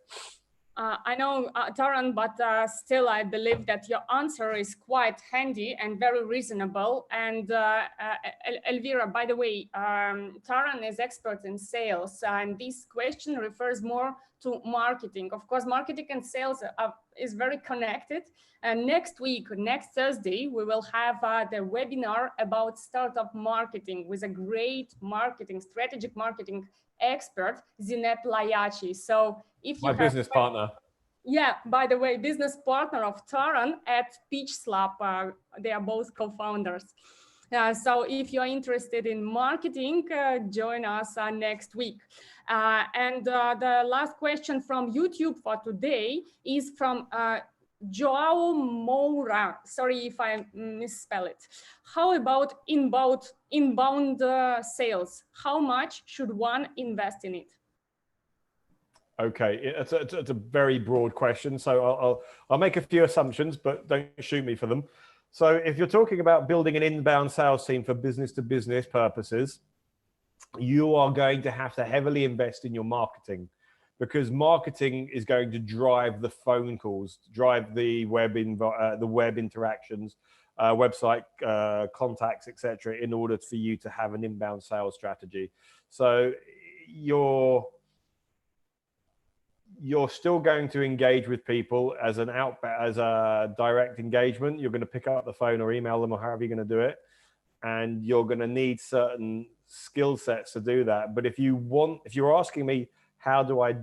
I know, Taran, but still I believe that your answer is quite handy and very reasonable. And Elvira, by the way, Taran is expert in sales, and this question refers more to marketing. Of course, marketing and sales is very connected. And next week, next Thursday, we will have the webinar about startup marketing with a great strategic marketing expert, Zinette Layachi. So if you my business partner. Yeah, by the way, business partner of Taran at PitchSLAP. They are both co-founders. So if you're interested in marketing, join us next week. And the last question from YouTube for today is from Joao Moura. Sorry if I misspell it. How about inbound sales? How much should one invest in it? Okay, it's a very broad question, so I'll make a few assumptions, but don't shoot me for them. So if you're talking about building an inbound sales team for business-to-business purposes, you are going to have to heavily invest in your marketing, because marketing is going to drive the phone calls, drive the web interactions, website contacts, etc., in order for you to have an inbound sales strategy. So you're still going to engage with people as a direct engagement. You're going to pick up the phone or email them or however you're going to do it, and you're going to need certain skill sets to do that. But if you're asking me, how do I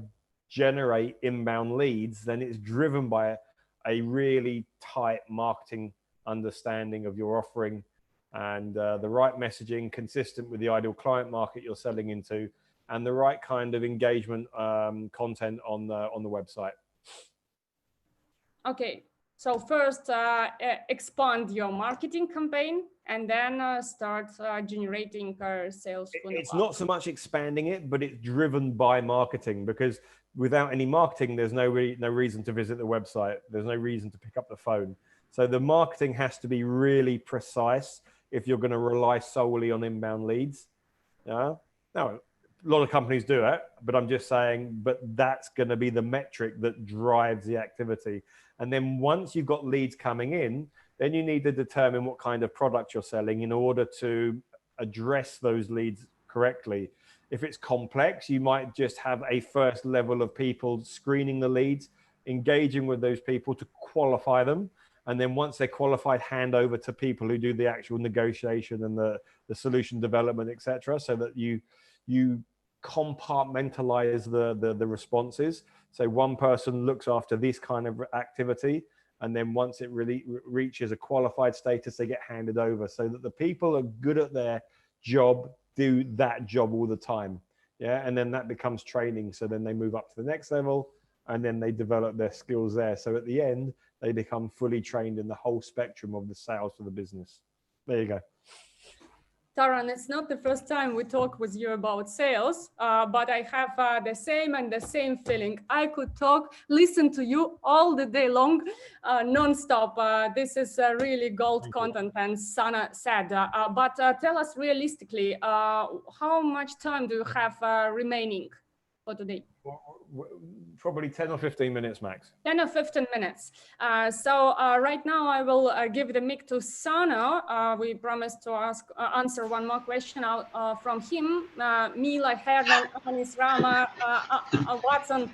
generate inbound leads, then it's driven by a really tight marketing understanding of your offering and the right messaging consistent with the ideal client market you're selling into, and the right kind of engagement content on the website. Okay, so first expand your marketing campaign, and then start generating sales. It's not so much expanding it, but it's driven by marketing, because without any marketing, there's no reason to visit the website. There's no reason to pick up the phone. So the marketing has to be really precise if you're going to rely solely on inbound leads. Yeah. Now, a lot of companies do it, but I'm just saying, but that's going to be the metric that drives the activity. And then once you've got leads coming in, then you need to determine what kind of product you're selling in order to address those leads correctly. If it's complex, you might just have a first level of people screening the leads, engaging with those people to qualify them. And then once they're qualified, hand over to people who do the actual negotiation and the solution development, etc., so that you compartmentalize the responses. So one person looks after this kind of activity, and then once it really reaches a qualified status, they get handed over, so that the people are good at their job, do that job all the time. Yeah, and then that becomes training. So then they move up to the next level, and then they develop their skills there. So at the end, they become fully trained in the whole spectrum of the sales for the business. There you go. Taran, it's not the first time we talk with you about sales, but I have the same feeling. I could listen to you all the day long, non-stop. This is really gold content, and Sana said. But tell us realistically, how much time do you have remaining for today? Probably 10 or 15 minutes max. 10 or 15 minutes. So right now I will give the mic to Sana. We promised to answer one more question from him. Mila, Herman, Anis, Rama, Watson,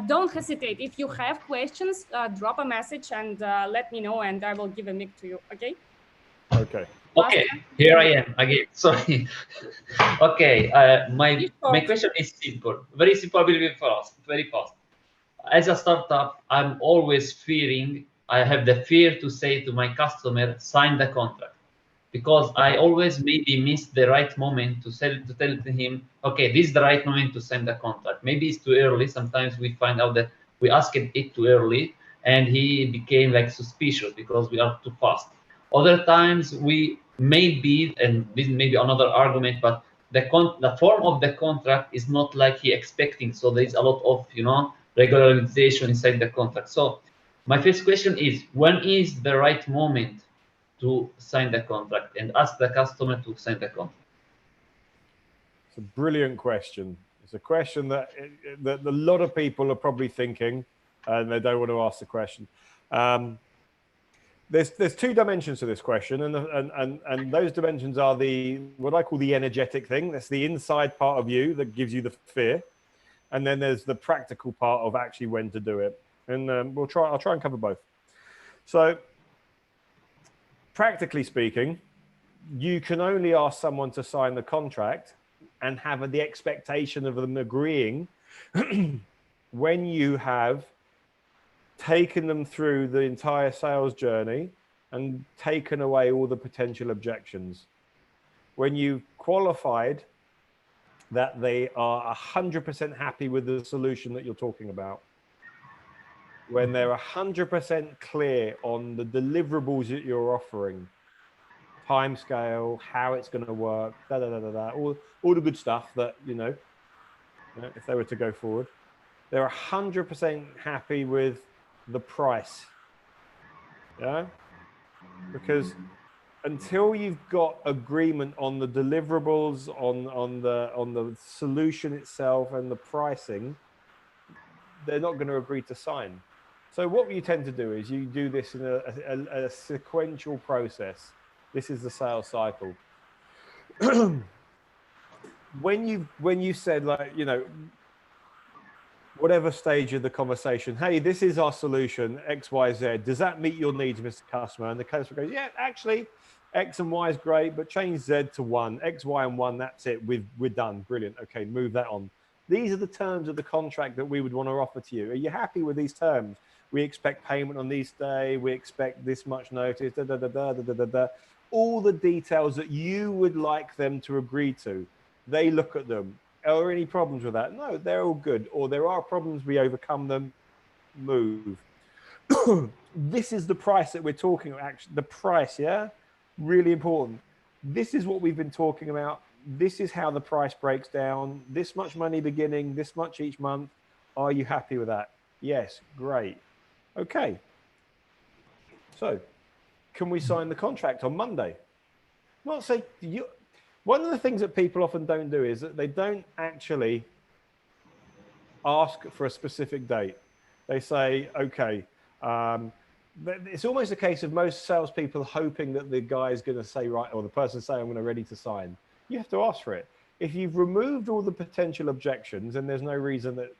don't hesitate. If you have questions, drop a message and let me know, and I will give a mic to you, okay? Okay. Okay, here I am again. Sorry. Okay, my question is simple, very simple, very fast. As a startup, I'm always fearing. I have the fear to say to my customer, sign the contract, because I always maybe miss the right moment to tell to him, okay, this is the right moment to sign the contract. Maybe it's too early. Sometimes we find out that we asked it too early, and he became like suspicious because we are too fast. Other times we maybe, and this may be another argument, but the form of the contract is not like he expecting. So there is a lot of regularization inside the contract. So My first question is, when is the right moment to sign the contract and ask the customer to sign the contract? It's a brilliant question. It's a question that a lot of people are probably thinking, and they don't want to ask the question. There's two dimensions to this question, and those dimensions are what I call the energetic thing. That's the inside part of you that gives you the fear, and then there's the practical part of actually when to do it. And I'll try and cover both. So, practically speaking, you can only ask someone to sign the contract and have the expectation of them agreeing when you have taken them through the entire sales journey and taken away all the potential objections. When you've qualified that they are 100% happy with the solution that you're talking about. When they're 100% clear on the deliverables that you're offering, timescale, how it's going to work, all the good stuff that, you know, if they were to go forward, they're 100% happy with the price. Yeah, because until you've got agreement on the deliverables, on the solution itself and the pricing, they're not going to agree to sign. So what you tend to do is you do this in a sequential process. This is the sales cycle. When you said, like, you know, whatever stage of the conversation, hey, this is our solution, X, Y, Z. Does that meet your needs, Mr. Customer? And the customer goes, yeah, actually, X and Y is great, but change Z to 1. X, Y, and 1, that's it. We're done. Brilliant. Okay, move that on. These are the terms of the contract that we would want to offer to you. Are you happy with these terms? We expect payment on this day. We expect this much notice. All the details that you would like them to agree to. They look at them. Are there any problems with that? No, they're all good. Or there are problems, we overcome them, move. This is the price that we're talking about. Actually, the price, yeah? Really important. This is what we've been talking about. This is how the price breaks down. This much money beginning, this much each month. Are you happy with that? Yes, great. Okay. So, can we sign the contract on Monday? Well, say one of the things that people often don't do is that they don't actually ask for a specific date. They say, okay, it's almost a case of most salespeople hoping that the guy is going to say, right, or the person saying, I'm going to ready to sign. You have to ask for it. If you've removed all the potential objections, then there's no reason that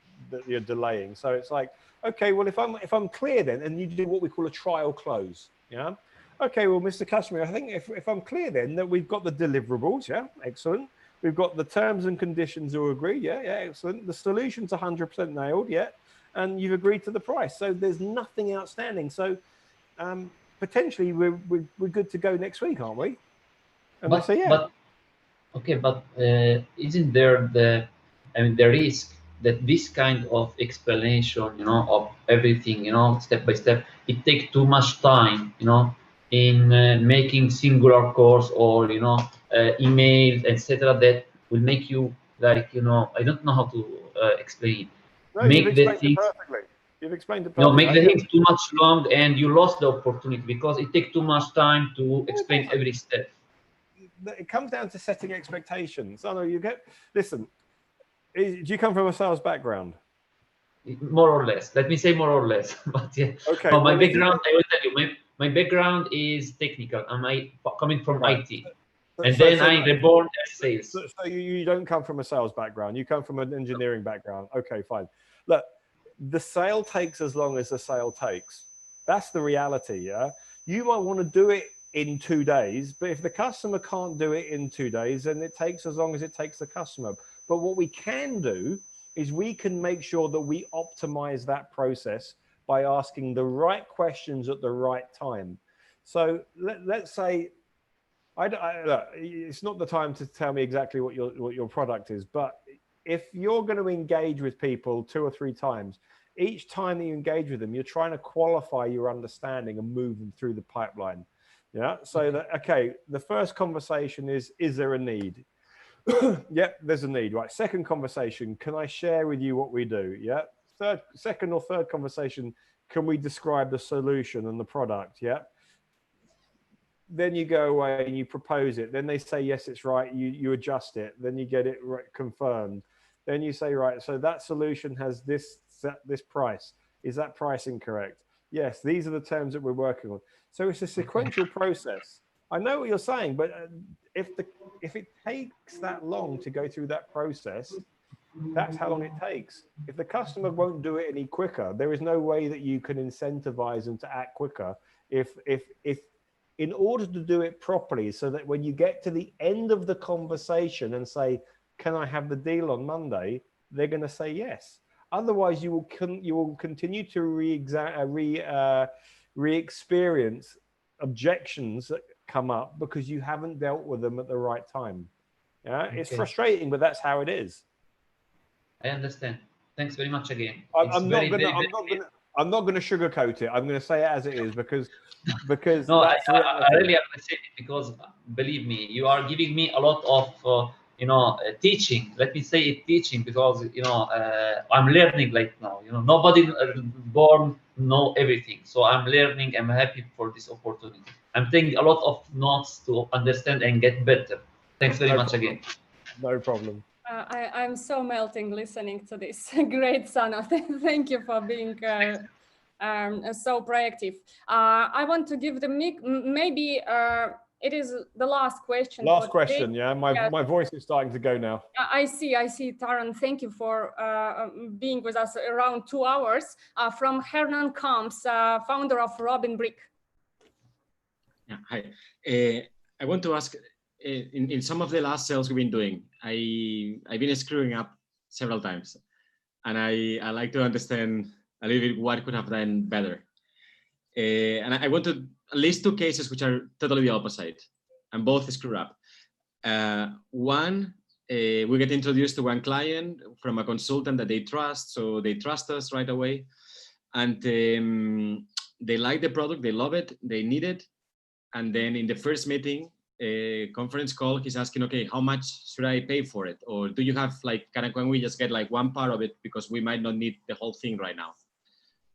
you're delaying. So it's like, okay, well, if I'm clear then, and you do what we call a trial close, yeah? Okay, well, Mr. Customer, I think if I'm clear then that we've got the deliverables, yeah, excellent. We've got the terms and conditions all agreed, yeah, excellent. The solution's 100% nailed, yeah, and you've agreed to the price. So there's nothing outstanding. So potentially we're good to go next week, aren't we? And they say, yeah. But isn't there the risk that this kind of explanation, you know, of everything, you know, step by step, it takes too much time, you know, in making singular calls or, you know, emails, etc., that will make you, like, you know, I don't know how to explain it. No, you've explained it perfectly. You've explained it perfectly. No, make the things too much long, and you lost the opportunity because it takes too much time to explain every step. It comes down to setting expectations. I know you listen, do you come from a sales background? More or less. Let me say more or less. But yeah. Okay. My background, I will tell you, my background is technical. I'm coming from IT. And then I reborn as sales. So you don't come from a sales background. You come from an engineering background. Okay, fine. Look, the sale takes as long as the sale takes. That's the reality, yeah? You might want to do it in 2 days, but if the customer can't do it in 2 days, then it takes as long as it takes the customer. But what we can do is we can make sure that we optimize that process by asking the right questions at the right time. So let's say, look, it's not the time to tell me exactly what your product is, but if you're going to engage with people 2 or 3 times, each time that you engage with them, you're trying to qualify your understanding and move them through the pipeline. Yeah. So that, okay, the first conversation is there a need? Yep, there's a need. Right. Second conversation, can I share with you what we do? Yeah. Second or third conversation, can we describe the solution and the product? Yeah. Then you go away and you propose it. Then they say, yes, it's right. You adjust it. Then you get it confirmed. Then you say, right, so that solution has this price. Is that pricing correct? Yes, these are the terms that we're working on. So it's a sequential process. I know what you're saying, but if it takes that long to go through that process, that's how long it takes. If the customer won't do it any quicker, there is no way that you can incentivize them to act quicker. If in order to do it properly, so that when you get to the end of the conversation and say, can I have the deal on Monday? They're going to say yes. Otherwise, you will continue to re-experience objections that come up because you haven't dealt with them at the right time. Yeah, it's frustrating, but that's how it is. I understand. Thanks very much again. I'm not going to sugarcoat it. I'm going to say it as it is because no, that's I really appreciate it because believe me, you are giving me a lot of teaching. Let me say it teaching because I'm learning right now. Nobody born know everything, so I'm learning. I'm happy for this opportunity. I'm taking a lot of notes to understand and get better. Thanks very much again. No problem. I'm so melting listening to this. Great, Sana. Thank you for being so proactive. I want to give the mic. Maybe it is the last question. Last question, yeah. My voice is starting to go now. I see, Taran. Thank you for being with us around 2 hours. From Hernan Kamps, founder of Robin Brick. Yeah, hi. I want to ask, in some of the last sales we've been doing, I've been screwing up several times, and I like to understand a little bit what could have done better. And I want to list 2 cases which are totally the opposite, and both screw up. One, we get introduced to one client from a consultant that they trust, so they trust us right away, and they like the product, they love it, they need it, and then in the first meeting, conference call, he's asking, okay, how much should I pay for it? Or do you have can we just get one part of it because we might not need the whole thing right now?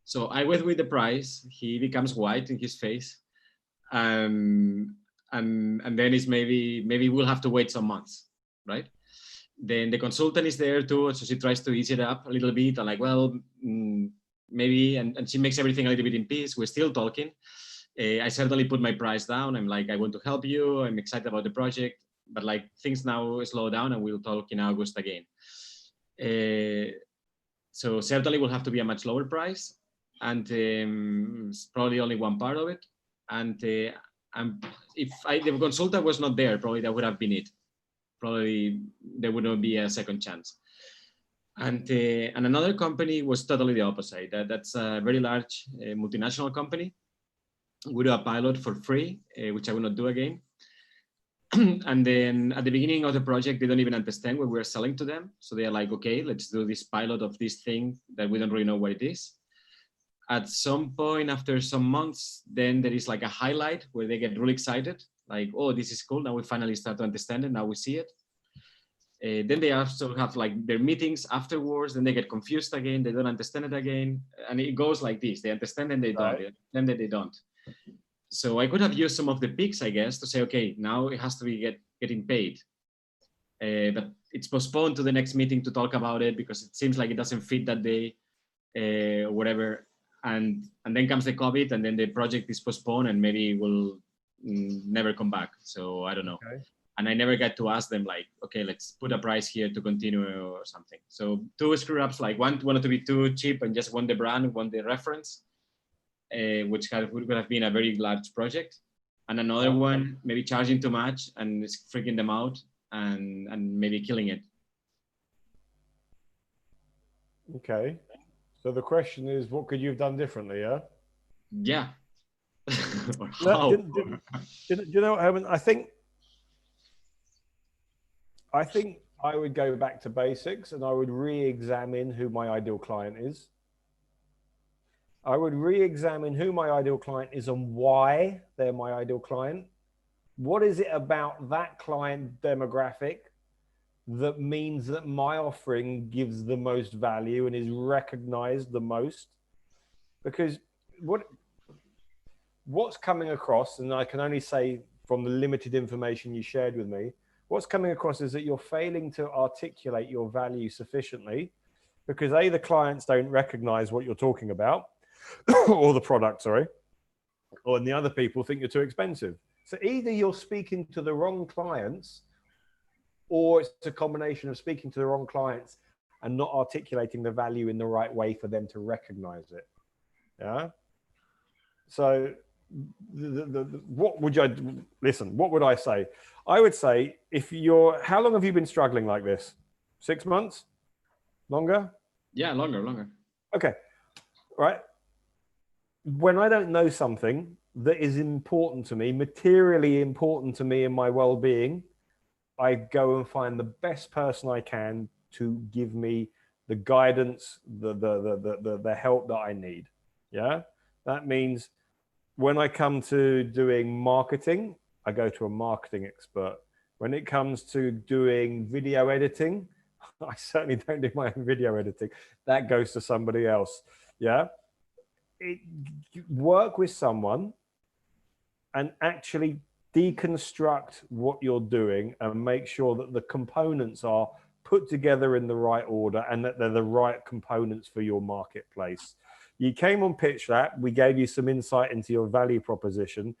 So I went with the price. He becomes white in his face, and then it's maybe we'll have to wait some months, right? Then the consultant is there too, so she tries to ease it up a little bit. I'm maybe, and she makes everything a little bit in peace. We're still talking. I certainly put my price down. I'm I want to help you. I'm excited about the project, but things now slow down and we'll talk in August again. So certainly will have to be a much lower price, and it's probably only one part of it. And if the consultant was not there, probably that would have been it. Probably there would not be a second chance. And another company was totally the opposite. That's a very large multinational company. We do a pilot for free, which I will not do again. And then at the beginning of the project, they don't even understand what we're selling to them. So they're like, okay, let's do this pilot of this thing that we don't really know what it is. At some point after some months, then there is a highlight where they get really excited. Oh, this is cool. Now we finally start to understand it. Now we see it. Then they also have their meetings afterwards. Then they get confused again. They don't understand it again. And it goes like this. They understand and they don't. They understand and they don't. So I could have used some of the peaks, I guess, to say, okay, now it has to be getting paid. But it's postponed to the next meeting to talk about it because it seems like it doesn't fit that day, or whatever. And then comes the COVID, and then the project is postponed and maybe will never come back. So I don't know. Okay. And I never get to ask them okay, let's put a price here to continue or something. So 2 screw ups, one wanted to be too cheap and just want the brand, want the reference, which would have been a very large project. And another one, maybe charging too much and it's freaking them out and maybe killing it. Okay. So the question is, what could you have done differently, yeah? Yeah. How? Do you know what, Herman? I think I would go back to basics and I would re-examine who my ideal client is. I would re-examine who my ideal client is and why they're my ideal client. What is it about that client demographic that means that my offering gives the most value and is recognized the most? Because what's coming across, and I can only say from the limited information you shared with me, what's coming across is that you're failing to articulate your value sufficiently, because A, the clients don't recognize what you're talking about, or the product, sorry, or the other people think you're too expensive. So either you're speaking to the wrong clients, or it's a combination of speaking to the wrong clients and not articulating the value in the right way for them to recognize it. Yeah. So what would you listen? What would I say? I would say, how long have you been struggling like this? 6 months? Longer? Yeah, longer. Okay. Right. When I don't know something that is important to me, materially important to me and my well-being, I go and find the best person I can to give me the guidance, the help that I need. Yeah. That means when I come to doing marketing, I go to a marketing expert. When it comes to doing video editing, I certainly don't do my own video editing. That goes to somebody else. Yeah. Work with someone and actually deconstruct what you're doing and make sure that the components are put together in the right order and that they're the right components for your marketplace. You came on PitchSLAP, we gave you some insight into your value proposition.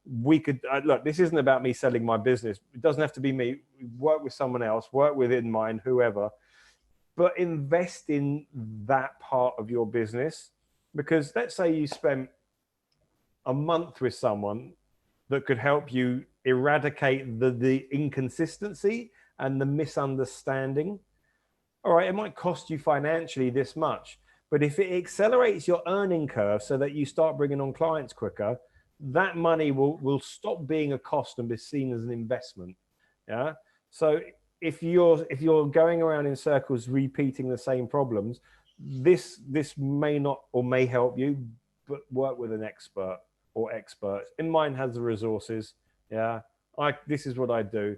We could, look, this isn't about me selling my business. It doesn't have to be me. Work with someone else, work with InnMind, whoever, but invest in that part of your business. Because let's say you spent a month with someone that could help you eradicate the inconsistency and the misunderstanding. All right, it might cost you financially this much, but if it accelerates your earning curve so that you start bringing on clients quicker, that money will stop being a cost and be seen as an investment. Yeah. So if you're going around in circles repeating the same problems, this may not or may help you, but work with an expert or experts. InnMind has the resources. Yeah, this is what I do,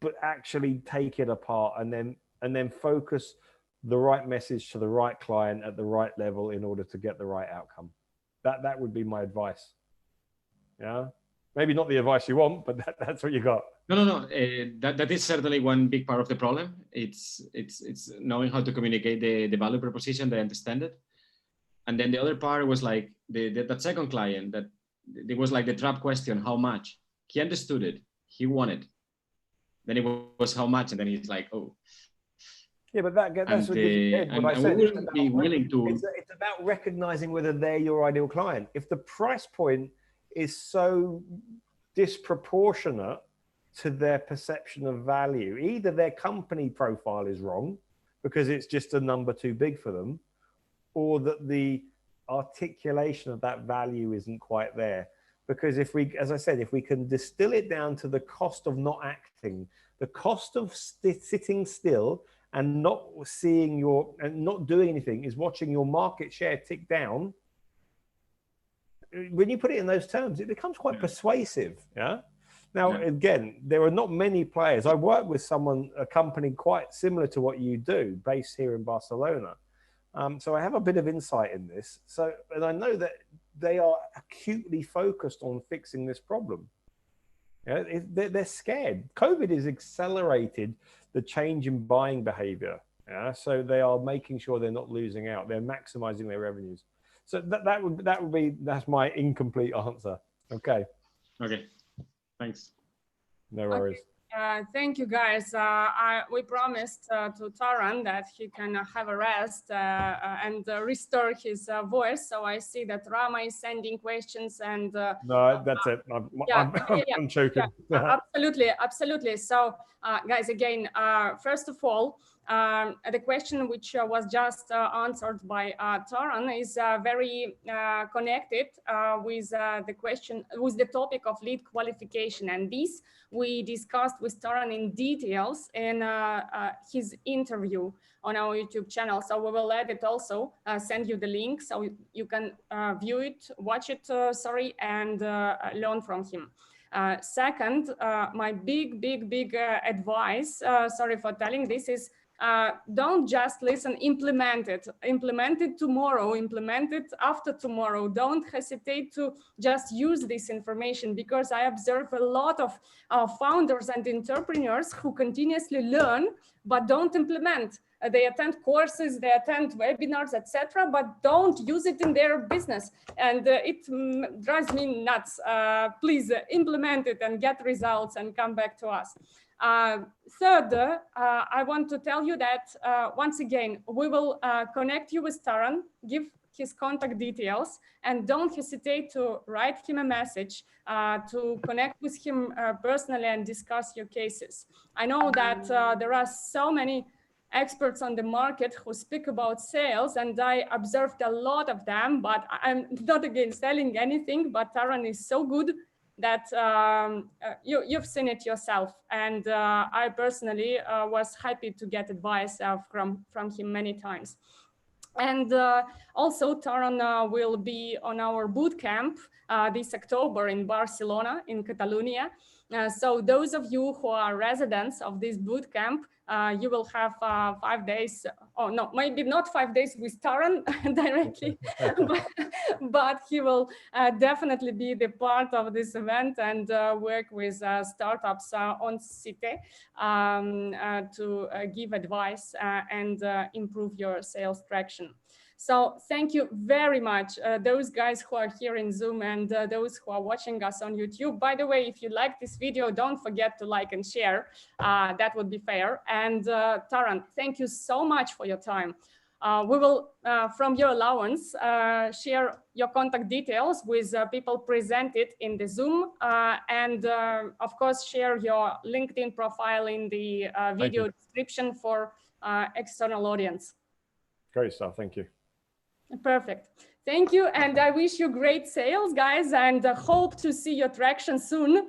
but actually take it apart and then focus the right message to the right client at the right level in order to get the right outcome. That would be my advice. Yeah, maybe not the advice you want, but that's what you got. No. That is certainly one big part of the problem. It's knowing how to communicate the value proposition, they understand it. And then the other part was like that second client that it was like the trap question, how much? He understood it, he wanted. Then it was how much, and then he's like, oh. Yeah, but that's what I said. We will be willing to. It's about recognizing whether they're your ideal client. If the price point is so disproportionate to their perception of value, either their company profile is wrong because it's just a number too big for them, or that the articulation of that value isn't quite there. Because if we, as I said, if we can distill it down to the cost of not acting, the cost of sitting still and not seeing and not doing anything is watching your market share tick down. When you put it in those terms, it becomes quite persuasive. Yeah. Now, again, there are not many players. I work with a company quite similar to what you do, based here in Barcelona. So I have a bit of insight in this. And I know that they are acutely focused on fixing this problem. Yeah, they're scared. COVID has accelerated the change in buying behavior. Yeah, so they are making sure they're not losing out. They're maximizing their revenues. So that's my incomplete answer. Okay. Okay. Thanks. No worries. Thank you, guys. We promised to Taran that he can have a rest and restore his voice. So I see that Rama is sending questions and... no, that's it. I'm joking. Yeah, absolutely. So, guys, again, first of all, the question which was just answered by Taran is very connected with the topic of lead qualification, and this we discussed with Taran in details in his interview on our YouTube channel. So we will add it also, send you the link so you can view it, watch it, and learn from him. Second, my big advice, sorry for telling this, is don't just listen, implement it. Implement it tomorrow, implement it after tomorrow. Don't hesitate to just use this information, because I observe a lot of founders and entrepreneurs who continuously learn, but don't implement. They attend courses, they attend webinars, etc., but don't use it in their business. And it drives me nuts. Please implement it and get results and come back to us. Third, I want to tell you that once again, we will connect you with Taran, give his contact details, and don't hesitate to write him a message to connect with him personally and discuss your cases. I know that there are so many experts on the market who speak about sales, and I observed a lot of them, but I'm not against selling anything, but Taran is so good that you've seen it yourself. And I personally was happy to get advice from him many times. And also Taran will be on our bootcamp this October in Barcelona, in Catalonia. So those of you who are residents of this bootcamp, you will have 5 days, oh no, maybe not 5 days with Taran directly, but he will definitely be the part of this event and work with startups on Cite to give advice and improve your sales traction. So thank you very much, those guys who are here in Zoom and those who are watching us on YouTube. By the way, if you like this video, don't forget to like and share. That would be fair. And Taran, thank you so much for your time. We will, from your allowance, share your contact details with people presented in the Zoom, and of course, share your LinkedIn profile in the video description for external audience. Great stuff, thank you. Perfect. Thank you. And I wish you great sales, guys, and hope to see your traction soon.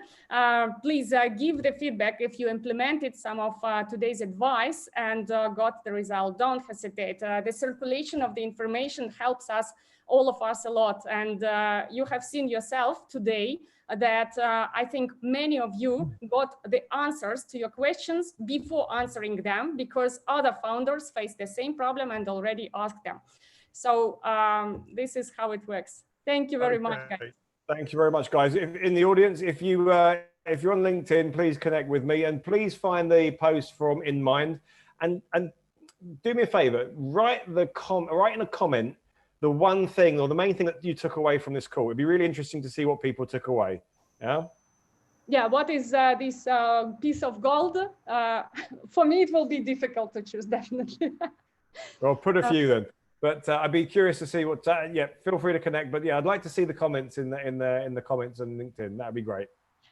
Please give the feedback if you implemented some of today's advice and got the result. Don't hesitate. The circulation of the information helps us, all of us, a lot. And you have seen yourself today that I think many of you got the answers to your questions before answering them, because other founders face the same problem and already asked them. So this is how it works. Thank you very much, guys. Thank you very much, guys. In the audience, if you're on LinkedIn, please connect with me, and please find the post from InnMind, and do me a favor, write in a comment the one thing or the main thing that you took away from this call. It'd be really interesting to see what people took away. Yeah. Yeah. What is this piece of gold? For me, it will be difficult to choose, definitely. Well, put a few then. But I'd be curious to see what. Yeah, feel free to connect. But yeah, I'd like to see the comments in the comments on LinkedIn. That'd be great.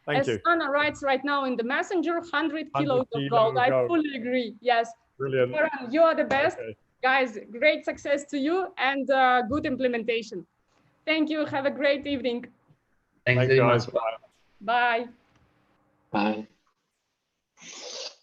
Thank you. Anna writes right now in the messenger, 100 kilos of gold. I fully agree. Yes. Brilliant. Taran, you are the best. Okay. Guys, great success to you and good implementation. Thank you. Have a great evening. Thanks very much. Bye. Bye.